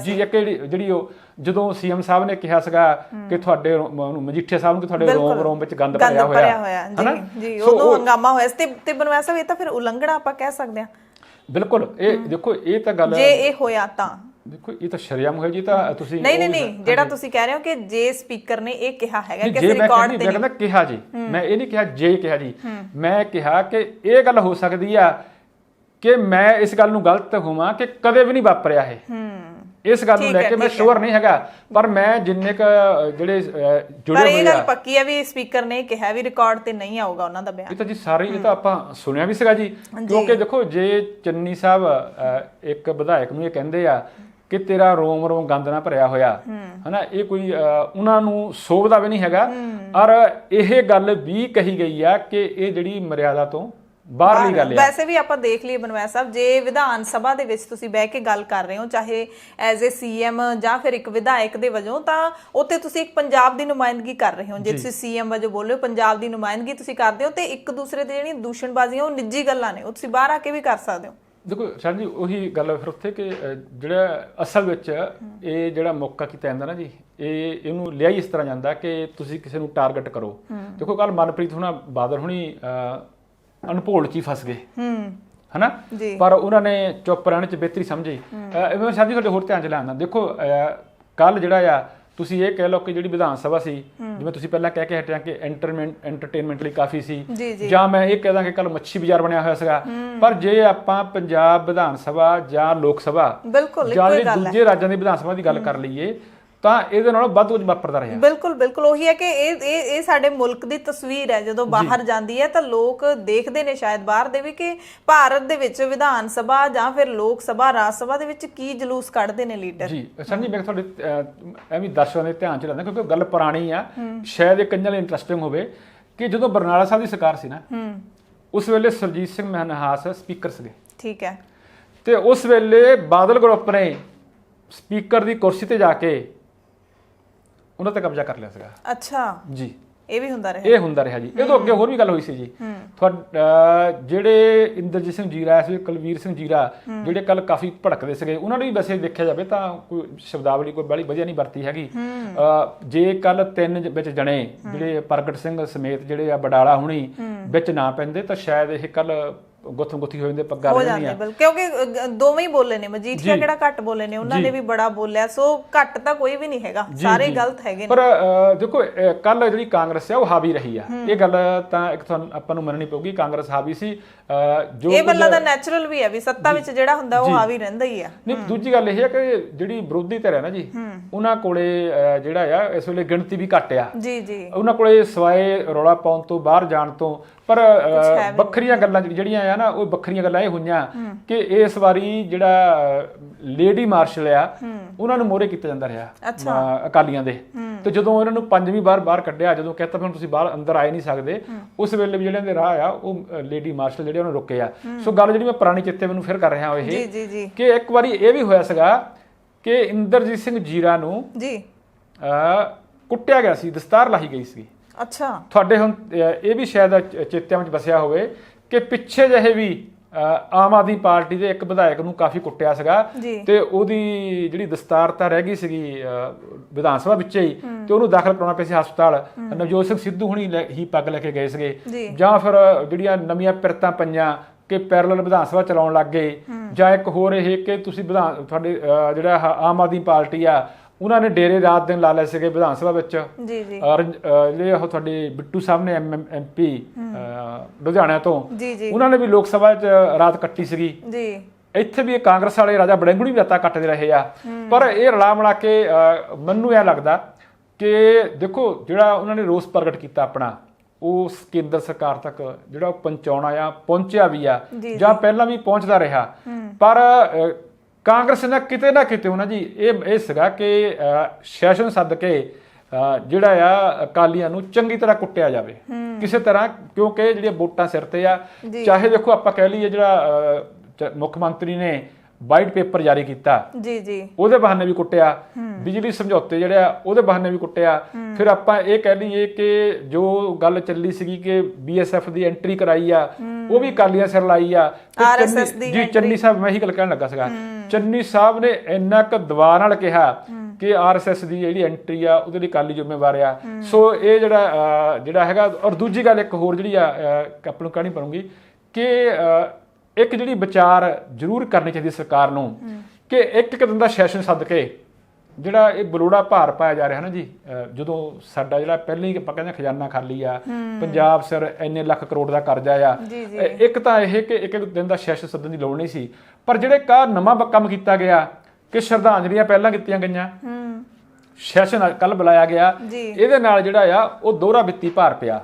ਜੀ ਇੱਕ ਜਿਹੜੀ ਉਹ ਜਦੋਂ ਸੀਐਮ ਸਾਹਿਬ ਨੇ ਕਿਹਾ ਸੀਗਾ ਕਿ ਤੁਹਾਡੇ ਮਜੀਠੀਆ ਸਾਹਿਬ ਨੂੰ ਕਿ ਤੁਹਾਡੇ ਰੋਮ ਵਿੱਚ ਗੰਦ ਭਰਿਆ ਹੋਇਆ ਜੀ, ਉਦੋਂ ਹੰਗਾਮਾ ਹੋਇਆ ਸੀ। ਤੇ ਬਨਵਾਸ ਸਾਹਿਬ, ਇਹ ਤਾਂ ਫਿਰ ਉਲੰਘਣਾ ਆਪਾਂ ਕਹਿ ਸਕਦੇ ਹਾਂ। ਬਿਲਕੁਲ। ਇਹ ਦੇਖੋ, ਇਹ ਤਾਂ ਗੱਲ ਜੇ ਇਹ ਹੋਇਆ ਤਾਂ ਦੇਖੋ, ਇਹ ਤਾਂ ਸ਼ਰੇਆਮ ਹੋਇਆ ਜੀ। ਤਾਂ ਤੁਸੀਂ ਨਹੀਂ ਜਿਹੜਾ ਤੁਸੀਂ ਕਹਿ ਰਹੇ ਹੋ ਕਿ ਜੇ ਸਪੀਕਰ ਨੇ ਇਹ ਕਿਹਾ ਹੈਗਾ ਕਿ ਅਸੀਂ ਰਿਕਾਰਡ ਤੇ ਨਹੀਂ ਕਿਹਾ ਜੀ, ਮੈਂ ਇਹ ਨਹੀਂ ਕਿਹਾ ਜੇ ਕਿਹਾ ਜੀ, ਮੈਂ ਕਿਹਾ ਕਿ ਇਹ ਗੱਲ ਹੋ ਸਕਦੀ ਆ ਕਿ ਮੈਂ ਇਸ ਗੱਲ ਨੂੰ ਗਲਤ ਹੋਵਾਂ ਕਿ ਕਦੇ ਵੀ ਨਹੀਂ ਵਾਪਰਿਆ ਇਸ ਗੱਲ ਨੂੰ ਲੈ ਕੇ ਮੈਂ ਸ਼ੋਰ ਨਹੀਂ ਹੈਗਾ, ਪਰ ਮੈਂ ਜਿੰਨੇ ਕ ਜਿਹੜੇ ਜੁੜੇ ਹੋਏ ਆ, ਇਹ ਗੱਲ ਪੱਕੀ ਆ ਵੀ ਸਪੀਕਰ ਨੇ ਕਿਹਾ ਵੀ ਰਿਕਾਰਡ ਤੇ ਨਹੀਂ ਆਊਗਾ ਉਹਨਾਂ ਦਾ ਬਿਆਨ। ਇਹ ਤਾਂ ਜੀ ਸਾਰੇ ਇਹ ਤਾਂ ਆਪਾਂ ਸੁਣਿਆ ਵੀ ਸੀਗਾ ਜੀ, ਕਿਉਂਕਿ ਦੇਖੋ ਜੇ ਚੰਨੀ ਸਾਹਿਬ ਇੱਕ ਵਿਧਾਇਕ ਨੂੰ ਇਹ ਕਹਿੰਦੇ ਆ ਕਿ ਤੇਰਾ ਰੋਮ ਗੰਦ ਨਾ ਭਰਿਆ ਹੋਇਆ, ਹਨਾ, ਇਹ ਕੋਈ ਉਹਨਾਂ ਨੂੰ ਸੋਭਦਾ ਵੀ ਨਹੀਂ ਹੈਗਾ। ਔਰ ਇਹ ਗੱਲ ਵੀ ਕਹੀ ਗਈ ਆ ਕਿ ਇਹ ਜਿਹੜੀ ਮਰਿਆਦਾ ਤੋਂ ਬਾਹਰਲੀ ਗੱਲ ਹੈ। ਵੈਸੇ ਵੀ ਆਪਾਂ ਦੇਖ ਲਈਏ ਬਨਵਾਸ ਸਾਹਿਬ, ਜੇ ਵਿਧਾਨ ਸਭਾ ਦੇ ਵਿੱਚ ਤੁਸੀਂ ਬਹਿ ਕੇ ਗੱਲ ਕਰ ਰਹੇ ਹੋ, ਚਾਹੇ ਐਜ਼ ਏ ਸੀਐਮ ਜਾਂ ਫਿਰ ਇੱਕ ਵਿਧਾਇਕ ਦੇ ਵਜੋਂ, ਤਾਂ ਉੱਥੇ ਤੁਸੀਂ ਇੱਕ ਪੰਜਾਬ ਦੀ ਨੁਮਾਇੰਦਗੀ ਕਰ ਰਹੇ ਹੋ। ਜੇ ਤੁਸੀਂ ਸੀਐਮ ਵਜੋਂ ਬੋਲੇ ਹੋ, ਪੰਜਾਬ ਦੀ ਨੁਮਾਇੰਦਗੀ ਤੁਸੀਂ ਕਰਦੇ ਹੋ, ਤੇ ਇੱਕ ਦੂਸਰੇ ਦੇ ਜਿਹੜੀਆਂ ਦੂਸ਼ਣਬਾਜ਼ੀਆਂ ਉਹ ਨਿੱਜੀ ਗੱਲਾਂ ਨੇ, ਉਹ ਤੁਸੀਂ ਬਾਹਰ ਆ ਕੇ ਵੀ ਕਰ ਸਕਦੇ ਹੋ। ਦੇਖੋ ਸਰ ਜੀ, ਉਹੀ ਗੱਲ ਫਿਰ ਉੱਥੇ ਕਿ ਜਿਹੜਾ ਅਸਲ ਵਿੱਚ ਇਹ ਜਿਹੜਾ ਮੌਕਾ ਕੀਤਾ ਜਾਂਦਾ ਨਾ ਜੀ, ਇਹਨੂੰ ਲਿਆ ਹੀ ਇਸ ਤਰ੍ਹਾਂ ਜਾਂਦਾ ਕਿ ਤੁਸੀਂ ਕਿਸੇ ਨੂੰ ਟਾਰਗੇਟ ਕਰੋ। ਦੇਖੋ ਕੱਲ ਮਨਪ੍ਰੀਤ ਹੁਣਾ, ਬਾਦਲ ਹੁਣੀ ਅਨਭੋਲ ਚ ਹੀ ਫਸ ਗਏ, ਹਨਾ, ਪਰ ਉਹਨਾਂ ਨੇ ਚੁੱਪ ਰਹਿਣ ਚ ਬਿਹਤਰੀ ਸਮਝੀ। ਮੈਂ ਸਰ ਜੀ ਤੁਹਾਡੇ ਹੋਰ ਧਿਆਨ ਚ ਲਿਆਉਂਦਾ, ਦੇਖੋ ਕੱਲ ਜਿਹੜਾ ਆ ਤੁਸੀਂ ਇਹ ਕਹਿ ਲਓ ਕਿ ਜਿਹੜੀ ਵਿਧਾਨ ਸਭਾ ਸੀ, ਜਿਵੇਂ ਤੁਸੀਂ ਪਹਿਲਾਂ ਕਹਿ ਕੇ ਹਟਿਆ ਕਿ ਐਂਟਰਟੇਨਮੈਂਟ ਲਈ ਕਾਫੀ ਸੀ, ਜਾਂ ਮੈਂ ਇਹ ਕਹਿ ਦਾਂ ਕਿ ਕੱਲ ਮੱਛੀ ਬਾਜ਼ਾਰ ਬਣਿਆ ਹੋਇਆ ਸੀਗਾ, ਪਰ ਜੇ ਆਪਾਂ ਪੰਜਾਬ ਵਿਧਾਨ ਸਭਾ ਜਾਂ ਲੋਕ ਸਭਾ ਜਾਂ ਦੂਜੇ ਰਾਜਾਂ ਦੀ ਵਿਧਾਨ ਸਭਾ ਦੀ ਗੱਲ ਕਰ ਲਈਏ, ਤਾਂ ਇਹਦੇ ਨਾਲੋਂ ਵੱਧ ਕੁਝ ਵਾਪਰਦਾ ਰਿਹਾ। ਬਿਲਕੁਲ ਉਹੀ ਹੈ ਕਿ ਇਹ ਸਾਡੇ ਮੁਲਕ ਦੀ ਤਸਵੀਰ ਹੈ। ਜਦੋਂ ਬਾਹਰ ਜਾਂਦੀ ਹੈ ਤਾਂ ਲੋਕ ਦੇਖਦੇ ਨੇ, ਸ਼ਾਇਦ ਬਾਹਰ ਦੇ ਵੀ, ਕਿ ਭਾਰਤ ਦੇ ਵਿੱਚ ਵਿਧਾਨ ਸਭਾ ਜਾਂ ਫਿਰ ਲੋਕ ਸਭਾ, ਰਾਜ ਸਭਾ ਦੇ ਵਿੱਚ ਕੀ ਜਲੂਸ ਕੱਢਦੇ ਨੇ ਲੀਡਰ। ਜੀ ਸਰ ਜੀ, ਮੈਂ ਤੁਹਾਡੇ ਐਵੇਂ ਦਰਸ਼ਕਾਂ ਦੇ ਧਿਆਨ ਚ ਲੈਂਦਾ, ਕਿਉਂਕਿ ਗੱਲ ਪੁਰਾਣੀ ਆ, ਸ਼ਾਇਦ ਇਹ ਕਈਆਂ ਲਈ ਇੰਟਰਸਟਿੰਗ ਹੋਵੇ, ਕਿ ਜਦੋਂ ਬਰਨਾਲਾ ਸਾਹਿਬ ਦੀ ਸਰਕਾਰ ਸੀ ਨਾ, ਉਸ ਵੇਲੇ ਸੁਰਜੀਤ ਸਿੰਘ ਮਨਹਾਸ ਸਪੀਕਰ ਸੀਗੇ, ਠੀਕ ਹੈ, ਤੇ ਉਸ ਵੇਲੇ ਬਾਦਲ ਗਰੁੱਪ ਨੇ ਸਪੀਕਰ ਦੀ ਕੁਰਸੀ ਤੇ ਜਾ ਕੇ ਉਹਨਾਂ ਤੇ ਕਬਜ਼ਾ ਕਰ ਲਿਆ ਸੀਗਾ। ਅੱਛਾ ਜੀ, ਇਹ ਹੁੰਦਾ ਰਿਹਾ ਜੀ। ਇਹ ਤੋਂ ਅੱਗੇ ਹੋਰ ਵੀ ਗੱਲ ਹੋਈ ਸੀ ਜੀ, ਜਿਹੜੇ ਇੰਦਰਜੀਤ ਸਿੰਘ ਜੀਰਾ ਸੀ, ਕੁਲਵੀਰ ਸਿੰਘ ਜੀਰਾ, ਜਿਹੜੇ ਕੱਲ ਕਾਫੀ ਭੜਕਦੇ ਸੀਗੇ, ਉਹਨਾਂ ਨੂੰ ਵੀ ਵੈਸੇ ਦੇਖਿਆ ਜਾਵੇ ਤਾਂ ਕੋਈ ਸ਼ਬਦਾਵਲੀ ਕੋਈ ਬੜੀ ਵਧੀਆ ਨਹੀਂ ਵਰਤੀ ਹੈਗੀ। ਜੇ ਕੱਲ 3 ਵਿੱਚ ਜਣੇ ਜਿਹੜੇ ਪ੍ਰਗਟ ਸਿੰਘ ਸਮੇਤ ਜਿਹੜੇ ਆ ਬਡਾਲਾ ਹੁਣੀ ਵਿੱਚ ਨਾ ਪੈਂਦੇ, ਤਾਂ ਸ਼ਾਇਦ ਇਹ ਕੱਲ ਗੁੱਥਮ ਗੁੱਥੀ ਹੋ ਜਾਂਦੇ, ਪੱਗਾਂ ਰਹਿੰਦੀਆਂ, ਕਿਉਂਕਿ ਦੋਵੇਂ ਹੀ ਬੋਲੇ ਨੇ। ਮਜੀਠੀਆ ਕਿਹੜਾ ਘੱਟ ਬੋਲੇ ਨੇ, ਉਹਨਾਂ ਨੇ ਵੀ ਬੜਾ ਬੋਲਿਆ, ਸੋ ਘੱਟ ਤਾਂ ਕੋਈ ਵੀ ਨਹੀਂ ਹੈਗਾ, ਸਾਰੇ ਗਲਤ ਹੈਗੇ ਨੇ। ਪਰ ਦੇਖੋ ਕੱਲ ਜਿਹੜੀ ਕਾਂਗਰਸ ਹੈ ਉਹ ਹਾਵੀ ਰਹੀ ਆ, ਇਹ ਗੱਲ ਤਾਂ ਇੱਕ ਤੁਹਾਨੂੰ ਆਪਾਂ ਨੂੰ ਮੰਨਣੀ ਪਊਗੀ, ਕਾਂਗਰਸ ਹਾਵੀ ਸੀ। ਜੋ ਇਹ ਗੱਲਾਂ ਦਾ ਨੈਚੁਰਲ ਵੀ ਹੈ ਵੀ ਸੱਤਾ ਵਿੱਚ ਜਿਹੜਾ ਹੁੰਦਾ ਉਹ ਹਾਵੀ ਰਹਿੰਦਾ ਹੀ ਆ। ਨਹੀਂ, ਦੂਜੀ ਗੱਲ ਇਹ ਹੈ ਕਿ ਜਿਹੜੀ ਵਿਰੋਧੀ ਧਿਰ ਹੈ ਨਾ ਜੀ, ਉਹਨਾਂ ਕੋਲੇ ਜਿਹੜਾ ਆ ਇਸ ਵੇਲੇ ਗਿਣਤੀ ਵੀ ਘੱਟ ਆ ਜੀ, ਉਹਨਾਂ ਕੋਲੇ ਸਵਾਏ ਰੌਲਾ ਪਾਉਣ ਤੋਂ, ਬਾਹਰ ਜਾਣ ਤੋਂ, ਪਰ ਵੱਖਰੀਆਂ ਗੱਲਾਂ ਜਿਹੜੀਆਂ ਆ ਨਾ, ਉਹ ਵੱਖਰੀਆਂ ਗੱਲਾਂ ਇਹ ਹੋਈਆਂ ਕਿ ਇਸ ਵਾਰੀ ਜਿਹੜਾ ਲੇਡੀ ਮਾਰਸ਼ਲ ਆ, ਉਹਨਾਂ ਨੂੰ ਮੋਹਰੇ ਕੀਤਾ ਜਾਂਦਾ ਰਿਹਾ ਅਕਾਲੀਆਂ ਦੇ, ਤੇ ਜਦੋਂ ਇਹਨਾਂ ਨੂੰ 5ਵੀਂ ਵਾਰ ਬਾਹਰ ਕੱਢਿਆ, ਜਦੋਂ ਕਹਿੰਦਾ ਹੁਣ ਤੁਸੀਂ ਬਾਹਰ ਅੰਦਰ ਆਏ ਨਹੀਂ ਸਕਦੇ, ਉਸ ਵੇਲੇ ਵੀ ਜਿਹੜਿਆਂ ਦੇ ਰਾਹ ਆ ਉਹ ਲੇਡੀ ਮਾਰਸ਼ਲ ਜਿਹੜੇ ਉਹਨੂੰ ਰੁਕੇ ਆ। ਸੋ ਗੱਲ ਜਿਹੜੀ ਮੈਂ ਪੁਰਾਣੀ ਚਿੱਤੇ ਮੈਨੂੰ ਫਿਰ ਕਰ ਰਿਹਾ ਉਹ ਇਹ ਕਿ ਇੱਕ ਵਾਰੀ ਇਹ ਵੀ ਹੋਇਆ ਸੀਗਾ ਕਿ ਇੰਦਰਜੀਤ ਸਿੰਘ ਜੀਰਾ ਨੂੰ ਕੁੱਟਿਆ ਗਿਆ ਸੀ, ਦਸਤਾਰ ਲਾਹੀ ਗਈ ਸੀ। ਅੱਛਾ, ਤੁਹਾਡੇ ਹੁਣ ਇਹ ਵੀ ਸ਼ਾਇਦ ਚੇਤਿਆਂ ਵਿੱਚ ਵਸਿਆ ਹੋਵੇ ਕਿ ਪਿੱਛੇ ਜਿਹੇ ਵੀ ਆਮ ਆਦਮੀ ਪਾਰਟੀ ਦੇ ਇੱਕ ਵਿਧਾਇਕ ਨੂੰ ਕਾਫੀ ਕੁੱਟਿਆ ਸੀਗਾ, ਤੇ ਉਹਦੀ ਜਿਹੜੀ ਦਸਤਾਰ ਤਾਂ ਰਹਿ ਗਈ ਸੀਗੀ ਵਿਧਾਨ ਸਭਾ ਵਿੱਚ ਹੀ, ਤੇ ਉਹਨੂੰ ਦਾਖਲ ਕਰਾਉਣਾ ਪਿਆ ਸੀ ਹਸਪਤਾਲ। ਨਵਜੋਤ ਸਿੰਘ ਸਿੱਧੂ ਹੁਣੀ ਹੀ ਪੱਗ ਲੈ ਕੇ ਗਏ ਸੀਗੇ, ਜਾਂ ਫਿਰ ਜਿਹੜੀਆਂ ਨਵੀਆਂ ਪਿਰਤਾਂ ਪਈਆਂ ਕਿ ਪੈਰਲਲ ਵਿਧਾਨ ਸਭਾ ਚਲਾਉਣ ਲੱਗ ਗਏ, ਜਾਂ ਇੱਕ ਹੋਰ ਇਹ ਕਿ ਤੁਸੀਂ ਤੁਹਾਡੇ ਜਿਹੜਾ ਆਮ ਆਦਮੀ ਪਾਰਟੀ ਆ, ਉਹਨਾਂ ਨੇ ਡੇਰੇ ਰਾਤ ਦਿਨ ਲਾ ਲਏ ਸੀਗੇ ਵਿਧਾਨ ਸਭਾ ਵਿੱਚ। ਜਿਹੜੇ ਉਹ ਤੁਹਾਡੇ ਬਿੱਟੂ ਸਾਹਿਬ ਨੇ MP ਲੁਧਿਆਣਾ ਤੋਂ, ਉਹਨਾਂ ਨੇ ਵੀ ਲੋਕ ਸਭਾ 'ਚ ਰਾਤ ਕੱਟੀ ਸੀਗੀ। ਇੱਥੇ ਵੀ ਕਾਂਗਰਸ ਵਾਲੇ ਰਾਜਾ ਬੜਿੰਗੂ ਵੀ ਰਾਤਾਂ ਕੱਟਦੇ ਰਹੇ ਆ। ਪਰ ਇਹ ਰਲਾ ਮਿਲਾ ਕੇ ਮੈਨੂੰ ਇਹ ਲੱਗਦਾ ਕਿ ਦੇਖੋ ਜਿਹੜਾ ਉਹਨਾਂ ਨੇ ਰੋਸ ਪ੍ਰਗਟ ਕੀਤਾ ਆਪਣਾ, ਉਸ ਕੇਂਦਰ ਸਰਕਾਰ ਤੱਕ ਜਿਹੜਾ ਪਹੁੰਚਾਉਣਾ ਆ, ਪਹੁੰਚਿਆ ਵੀ ਆ, ਜਾਂ ਪਹਿਲਾਂ ਵੀ ਪਹੁੰਚਦਾ ਰਿਹਾ। ਪਰ ਕਾਂਗਰਸ ਨੇ ਕਿਤੇ ਨਾ ਕਿਤੇ ਉਹਨਾਂ ਜੀ ਇਹ ਸੀਗਾ ਕਿ ਸੈਸ਼ਨ ਸੱਦ ਕੇ ਜਿਹੜਾ ਆ ਅਕਾਲੀਆਂ ਨੂੰ ਚੰਗੀ ਤਰ੍ਹਾਂ ਕੁੱਟਿਆ ਜਾਵੇ ਕਿਸੇ ਤਰ੍ਹਾਂ, ਕਿਉਂਕਿ ਜਿਹੜੀਆਂ ਵੋਟਾਂ ਸਿਰ ਤੇ ਆ। ਚਾਹੇ ਦੇਖੋ ਆਪਾਂ ਕਹਿ ਲਈਏ ਜਿਹੜਾ ਮੁੱਖ ਮੰਤਰੀ ਨੇ ਵਾਈਟ ਪੇਪਰ ਜਾਰੀ ਕੀਤਾ ਜੀ ਜੀ ਉਹਦੇ ਬਹਾਨੇ ਵੀ ਕੁੱਟਿਆ, ਬਿਜਲੀ ਸਮਝੌਤੇ ਜਿਹੜੇ ਆ ਉਹਦੇ ਬਹਾਨੇ ਵੀ ਕੁੱਟਿਆ। ਫਿਰ ਆਪਾਂ ਇਹ ਕਹਿ ਲਈਏ ਕਿ ਜੋ ਗੱਲ ਚੱਲੀ ਸੀਗੀ ਕਿ BSF ਦੀ ਐਂਟਰੀ ਕਰਾਈ ਆ ਉਹ ਵੀ ਅਕਾਲੀਆਂ ਸਿਰ ਲਾਈ ਆ। ਜੀ ਚੰਨੀ ਸਾਹਿਬ, ਮੈਂ ਇਹੀ ਗੱਲ ਕਹਿਣ ਲੱਗਾ ਸੀਗਾ, ਚੰਨੀ ਸਾਹਿਬ ਨੇ ਇੰਨਾ ਕੁ ਦਬਾਅ ਨਾਲ ਕਿਹਾ ਕਿ RSS ਦੀ ਜਿਹੜੀ ਐਂਟਰੀ ਆ ਉਹਦੇ ਲਈ ਅਕਾਲੀ ਜ਼ਿੰਮੇਵਾਰ ਆ। ਸੋ ਇਹ ਜਿਹੜਾ ਹੈਗਾ। ਔਰ ਦੂਜੀ ਗੱਲ ਇੱਕ ਹੋਰ ਜਿਹੜੀ ਆ ਆਪਾਂ ਨੂੰ ਕਹਿਣੀ ਪਊਗੀ ਕਿ ਇੱਕ ਜਿਹੜੀ ਵਿਚਾਰ ਜ਼ਰੂਰ ਕਰਨੀ ਚਾਹੀਦੀ ਸਰਕਾਰ ਨੂੰ ਕਿ ਇੱਕ ਦਿਨ ਦਾ ਸੈਸ਼ਨ ਸੱਦ ਕੇ ਜਿਹੜਾ ਇਹ ਬਲੋੜਾ ਭਾਰ ਪਾਇਆ ਜਾ ਰਿਹਾ ਨਾ ਜੀ, ਜਦੋਂ ਸਾਡਾ ਜਿਹੜਾ ਪਹਿਲਾਂ ਹੀ ਆਪਾਂ ਕਹਿੰਦੇ ਖਜ਼ਾਨਾ ਖਾਲੀ ਆ, ਪੰਜਾਬ ਸਿਰ ਇੰਨੇ ਲੱਖ ਕਰੋੜ ਦਾ ਕਰਜ਼ਾ ਆ, ਇੱਕ ਤਾਂ ਇਹ ਕਿ ਇੱਕ ਦਿਨ ਦਾ ਸੈਸ਼ਨ ਸੱਦਣ ਦੀ ਲੋੜ ਨਹੀਂ ਸੀ। ਪਰ ਜਿਹੜੇ ਨਵਾਂ ਕੰਮ ਕੀਤਾ ਗਿਆ ਕਿ ਸ਼ਰਧਾਂਜਲੀਆਂ ਪਹਿਲਾਂ ਕੀਤੀਆਂ ਗਈਆਂ, ਸੈਸ਼ਨ ਕੱਲ ਬੁਲਾਇਆ ਗਿਆ, ਇਹਦੇ ਨਾਲ ਜਿਹੜਾ ਆ ਉਹ ਦੋਹਰਾ ਵਿੱਤੀ ਭਾਰ ਪਿਆ।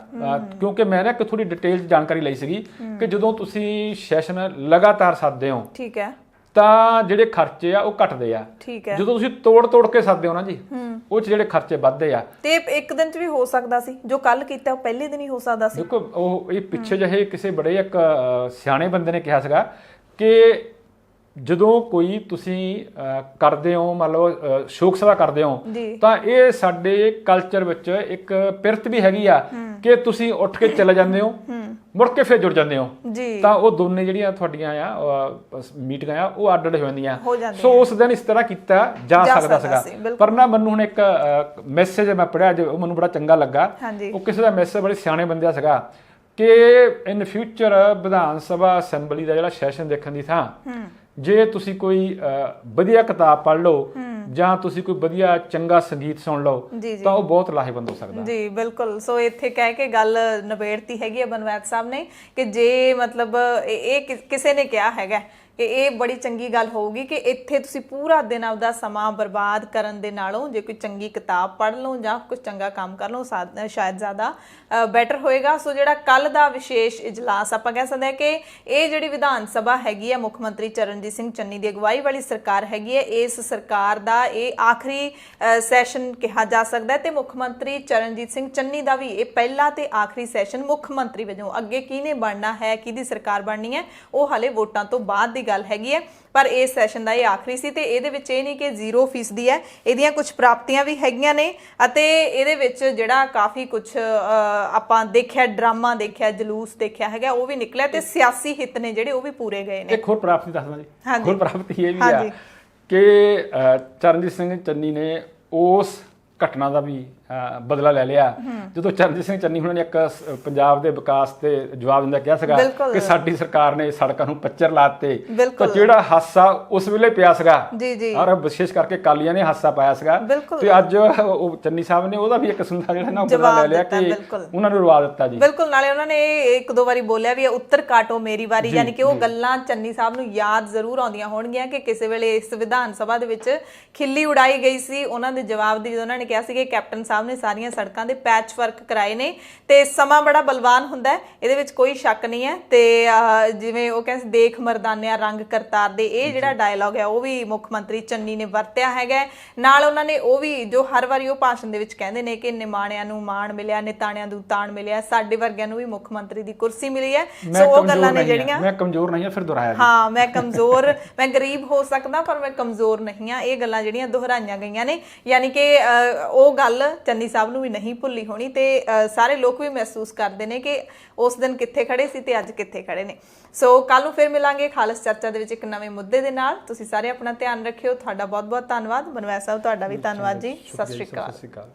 ਕਿਉਂਕਿ ਮੈਂ ਨਾ ਇੱਕ ਥੋੜੀ ਡਿਟੇਲ ਜਾਣਕਾਰੀ ਲਈ ਸੀਗੀ ਕਿ ਜਦੋਂ ਤੁਸੀਂ ਸੈਸ਼ਨ ਲਗਾਤਾਰ ਸੱਦਦੇ ਹੋ, ਠੀਕ ਹੈ, ਤਾਂ ਜਿਹੜੇ ਖਰਚੇ ਆ ਉਹ ਘਟਦੇ ਆ। ਠੀਕ ਹੈ। ਜਦੋਂ ਤੁਸੀਂ ਤੋੜ ਕੇ ਸੱਦਦੇ ਹੋ ਨਾ ਜੀ, ਉਹ 'ਚ ਜਿਹੜੇ ਖਰਚੇ ਵੱਧਦੇ ਆ। ਤੇ ਇੱਕ ਦਿਨ 'ਚ ਵੀ ਹੋ ਸਕਦਾ ਸੀ, ਜੋ ਕੱਲ ਕੀਤਾ ਉਹ ਪਹਿਲੇ ਦਿਨ ਹੀ ਹੋ ਸਕਦਾ ਸੀ। ਦੇਖੋ ਉਹ ਇਹ ਪਿੱਛੇ ਜਿਹੇ ਕਿਸੇ ਬੜੇ ਇੱਕ ਸਿਆਣੇ ਬੰਦੇ ਨੇ ਕਿਹਾ ਸੀਗਾ ਕਿ ਜਦੋਂ ਕੋਈ ਤੁਸੀਂ ਕਰਦੇ ਹੋ, ਮੰਨ ਲਓ ਸ਼ੋਕ ਸਭਾ ਕਰਦੇ ਹੋ, ਤਾਂ ਇਹ ਸਾਡੇ ਕਲਚਰ ਵਿੱਚ ਇੱਕ ਪਿਰਤ ਵੀ ਹੈਗੀ ਆ ਕਿ ਤੁਸੀਂ ਉੱਠ ਕੇ ਚਲੇ ਜਾਂਦੇ ਹੋ, ਮੁੜ ਕੇ ਫਿਰ ਜੁੜ ਜਾਂਦੇ ਹੋ। ਤਾਂ ਉਹ ਦੋਨੇ ਜਿਹੜੀਆਂ ਤੁਹਾਡੀਆਂ ਆ ਮੀਟਿੰਗਾਂ ਆ ਉਹ ਅੱਡ ਹੋ ਜਾਂਦੀਆਂ। ਸੋ ਉਸ ਦਿਨ ਇਸ ਤਰ੍ਹਾਂ ਕੀਤਾ ਜਾ ਸਕਦਾ ਸੀਗਾ। ਪਰ ਨਾ ਮੈਨੂੰ ਹੁਣ ਇੱਕ ਮੈਸੇਜ ਮੈਂ ਪੜਿਆ ਜੋ ਮੈਨੂੰ ਬੜਾ ਚੰਗਾ ਲੱਗਾ। ਉਹ ਕਿਸੇ ਦਾ ਮੈਸੇਜ ਬੜੇ ਸਿਆਣੇ ਬੰਦਿਆ ਸੀਗਾ ਕਿ in future Vidhan Sabha assembly ਦਾ ਜਿਹੜਾ ਸੈਸ਼ਨ ਦੇਖਣ ਦੀ ਥਾਂ ਜੇ ਤੁਸੀਂ ਕੋਈ ਵਧੀਆ ਕਿਤਾਬ ਪੜ੍ਹ ਲਓ ਜਾਂ ਤੁਸੀਂ ਕੋਈ ਵਧੀਆ ਚੰਗਾ ਸੰਗੀਤ ਸੁਣ ਲਓ ਤਾਂ ਉਹ ਬਹੁਤ ਲਾਹੇਵੰਦ ਹੋ ਸਕਦਾ। ਜੀ ਬਿਲਕੁਲ। ਸੋ ਇੱਥੇ ਕਹਿ ਕੇ ਗੱਲ ਨਿਬੇੜਤੀ ਹੈਗੀ ਹੈ ਬਨਵੈਤ ਸਾਹਿਬ ਨੇ ਕਿ ਜੇ ਮਤਲਬ ਇਹ ਕਿਸੇ ਨੇ ਕਿਹਾ ਹੈਗਾ ਕਿ ਇਹ ਬੜੀ ਚੰਗੀ ਗੱਲ ਹੋਊਗੀ ਕਿ ਇੱਥੇ ਤੁਸੀਂ ਪੂਰਾ ਦਿਨ ਆਪਦਾ ਸਮਾਂ ਬਰਬਾਦ ਕਰਨ ਦੇ ਨਾਲੋਂ ਜੇ ਕੋਈ ਚੰਗੀ ਕਿਤਾਬ ਪੜ੍ਹ ਲਓ ਜਾਂ ਕੁਝ ਚੰਗਾ ਕੰਮ ਕਰ ਲਓ ਸ਼ਾਇਦ ਜ਼ਿਆਦਾ ਬੈਟਰ ਹੋਏਗਾ। ਸੋ ਜਿਹੜਾ ਕੱਲ ਦਾ ਵਿਸ਼ੇਸ਼ ਇਜਲਾਸ ਆਪਾਂ ਕਹਿ ਸਕਦੇ ਹਾਂ ਕਿ ਇਹ ਜਿਹੜੀ ਵਿਧਾਨ ਸਭਾ ਹੈਗੀ ਹੈ ਮੁੱਖ ਮੰਤਰੀ ਚਰਨਜੀਤ ਸਿੰਘ ਚੰਨੀ ਦੀ ਅਗਵਾਈ ਵਾਲੀ ਸਰਕਾਰ ਹੈਗੀ ਹੈ, ਇਸ ਸਰਕਾਰ ਦਾ ਇਹ ਆਖਰੀ ਸੈਸ਼ਨ ਕਿਹਾ ਜਾ ਸਕਦਾ ਹੈ ਤੇ ਮੁੱਖ ਮੰਤਰੀ ਚਰਨਜੀਤ ਸਿੰਘ ਚੰਨੀ ਦਾ ਵੀ ਇਹ ਪਹਿਲਾ ਤੇ ਆਖਰੀ ਸੈਸ਼ਨ ਮੁੱਖ ਮੰਤਰੀ ਵਜੋਂ। ਅੱਗੇ ਕਿਹਨੇ ਬਣਨਾ ਹੈ, ਕਿਹਦੀ ਸਰਕਾਰ ਬਣਨੀ ਹੈ, ਉਹ ਹਾਲੇ ਵੋਟਾਂ ਤੋਂ ਬਾਅਦ ਦੀ ਗੱਲ ਹੈਗੀ ਹੈ। ਪਰ ਇਸ ਸੈਸ਼ਨ ਦਾ ਇਹ ਆਖਰੀ ਸੀ ਤੇ ਇਹਦੇ ਵਿੱਚ ਇਹ ਨਹੀਂ ਕਿ 0% ਹੈ, ਇਹਦੀਆਂ ਕੁਝ ਪ੍ਰਾਪਤੀਆਂ ਵੀ ਹੈਗੀਆਂ ਨੇ ਅਤੇ ਇਹਦੇ ਵਿੱਚ ਜਿਹੜਾ ਕਾਫੀ ਕੁਝ ਆਪਾਂ ਦੇਖਿਆ, ਡਰਾਮਾ ਦੇਖਿਆ, ਜਲੂਸ ਦੇਖਿਆ ਹੈਗਾ, ਉਹ ਵੀ ਨਿਕਲਿਆ ਤੇ ਸਿਆਸੀ ਹਿੱਤ ਨੇ ਜਿਹੜੇ ਉਹ ਵੀ ਪੂਰੇ ਗਏ ਨੇ। ਇੱਕ ਹੋਰ ਪ੍ਰਾਪਤੀ ਦੱਸਦਾ ਜੀ, ਹੋਰ ਪ੍ਰਾਪਤੀ ਇਹ ਵੀ ਆ ਕਿ ਚਰਨਜੀਤ ਸਿੰਘ ਚੰਨੀ ਨੇ ਉਸ ਘਟਨਾ ਦਾ ਵੀ ਬਦਲਾ ਲੈ ਲਿਆ ਜਦੋਂ ਚਰਨਜੀਤ ਸਿੰਘ ਚੰਨੀ ਹੁਣਾਂ ਨੇ ਇੱਕ ਪੰਜਾਬ ਦੇ ਵਿਕਾਸ ਤੇ ਜਵਾਬ ਦਿੰਦਾ ਕਿਹਾ ਸੀਗਾ ਕਿ ਸਾਡੀ ਸਰਕਾਰ ਨੇ ਸੜਕਾਂ ਨੂੰ ਪੱਚਰ ਲਾਤੇ। ਤਾਂ ਜਿਹੜਾ ਹਾਸਾ ਉਸ ਵੇਲੇ ਪਿਆ ਸੀਗਾ ਔਰ ਵਿਸ਼ੇਸ਼ ਕਰਕੇ ਅਕਾਲੀਆਂ ਨੇ ਹਾਸਾ ਪਾਇਆ ਸੀਗਾ ਤੇ ਅੱਜ ਉਹ ਚੰਨੀ ਸਾਹਿਬ ਨੇ ਉਹਦਾ ਵੀ ਇੱਕ ਕਿਸਮ ਦਾ ਜਿਹੜਾ ਨਾ ਬਦਲਾ ਲੈ ਲਿਆ ਕਿ ਉਹਨਾਂ ਨੂੰ ਰਵਾ ਦਿੱਤਾ ਜੀ। ਬਿਲਕੁਲ। ਨਾਲੇ ਉਹਨਾਂ ਨੇ ਇੱਕ ਦੋ ਵਾਰੀ ਬੋਲਿਆ ਵੀ ਉੱਤਰ ਕਾਟੋ ਮੇਰੀ ਵਾਰੀ, ਯਾਨੀ ਕਿ ਉਹ ਗੱਲਾਂ ਚੰਨੀ ਸਾਹਿਬ ਨੂੰ ਯਾਦ ਜ਼ਰੂਰ ਆਉਂਦੀਆਂ ਹੋਣਗੀਆਂ ਕਿ ਕਿਸੇ ਵੇਲੇ ਇਸ ਵਿਧਾਨ ਸਭਾ ਦੇ ਵਿੱਚ ਖਿੱਲੀ ਉਡਾਈ ਗਈ ਸੀ ਉਹਨਾਂ ਦੇ ਜਵਾਬ ਦੀ, ਜਦੋਂ ਉਹਨਾਂ ਨੇ ਕਿਹਾ ਸੀ ਕਿ ਕੈਪਟਨ ਸਾਹਿਬ ਨੇ ਸਾਰੀਆਂ ਸੜਕਾਂ ਦੇ ਪੈਚ ਵਰਕ ਕਰਾਏ ਨੇ ਤੇ ਸਮਾਂ ਬੜਾ ਬਲਵਾਨ ਹੁੰਦਾ ਹੈ, ਇਹਦੇ ਵਿੱਚ ਕੋਈ ਸ਼ੱਕ ਨਹੀਂ ਹੈ। ਤੇ ਜਿਵੇਂ ਉਹ ਕਹਿੰਦੇ ਦੇਖ ਮਰਦਾਨਿਆਂ ਰੰਗ ਕਰਤਾਰ ਦੇ, ਇਹ ਜਿਹੜਾ ਡਾਇਲੌਗ ਹੈ ਉਹ ਵੀ ਮੁੱਖ ਮੰਤਰੀ ਚੰਨੀ ਨੇ ਵਰਤਿਆ ਹੈਗਾ। ਨਾਲ ਉਹਨਾਂ ਨੇ ਉਹ ਵੀ ਜੋ ਹਰ ਵਾਰੀ ਉਹ ਭਾਸ਼ਣ ਦੇ ਵਿੱਚ ਕਹਿੰਦੇ ਨੇ ਕਿ ਨਿਮਾਣਿਆਂ ਨੂੰ ਮਾਣ ਮਿਲਿਆ, ਨਿਤਾਣਿਆਂ ਨੂੰ ਤਾਣ ਮਿਲਿਆ, ਸਾਡੇ ਵਰਗਿਆਂ ਨੂੰ ਵੀ ਮੁੱਖ ਮੰਤਰੀ ਦੀ ਕੁਰਸੀ ਮਿਲੀ ਹੈ। ਸੋ ਉਹ ਗੱਲਾਂ ਨੇ ਜਿਹੜੀਆਂ ਮੈਂ ਕਮਜ਼ੋਰ ਨਹੀਂ ਹਾਂ, ਫਿਰ ਦੁਹਰਾਇਆ ਹਾਂ ਮੈਂ ਕਮਜ਼ੋਰ, ਮੈਂ ਗਰੀਬ ਹੋ ਸਕਦਾ ਪਰ ਮੈਂ ਕਮਜ਼ੋਰ ਨਹੀਂ ਹਾਂ, ਇਹ ਗੱਲਾਂ ਜਿਹੜੀਆਂ ਦੁਹਰਾਈਆਂ ਗਈਆਂ ਨੇ। ਯਾਨੀ ਕਿ ਉਹ ਗੱਲ ਚੰਨੀ ਸਾਹਿਬ ਨੂੰ ਵੀ ਨਹੀਂ ਭੁੱਲੀ ਹੋਣੀ ਤੇ ਸਾਰੇ ਲੋਕ ਵੀ ਮਹਿਸੂਸ ਕਰਦੇ ਨੇ ਕਿ ਉਸ ਦਿਨ ਕਿੱਥੇ ਖੜੇ ਸੀ ਤੇ ਅੱਜ ਕਿੱਥੇ ਖੜੇ ਨੇ। ਸੋ ਕੱਲ ਨੂੰ ਫਿਰ ਮਿਲਾਂਗੇ ਖਾਲਸ ਚਰਚਾ ਦੇ ਵਿੱਚ ਇੱਕ ਨਵੇਂ ਮੁੱਦੇ ਦੇ ਨਾਲ। ਤੁਸੀਂ ਸਾਰੇ ਆਪਣਾ ਧਿਆਨ ਰੱਖਿਓ। ਤੁਹਾਡਾ ਬਹੁਤ ਬਹੁਤ ਧੰਨਵਾਦ। ਬਨਵੈਤ ਸਾਹਿਬ ਤੁਹਾਡਾ ਵੀ ਧੰਨਵਾਦ ਜੀ। ਸਤਿ ਸ਼੍ਰੀ ਅਕਾਲ।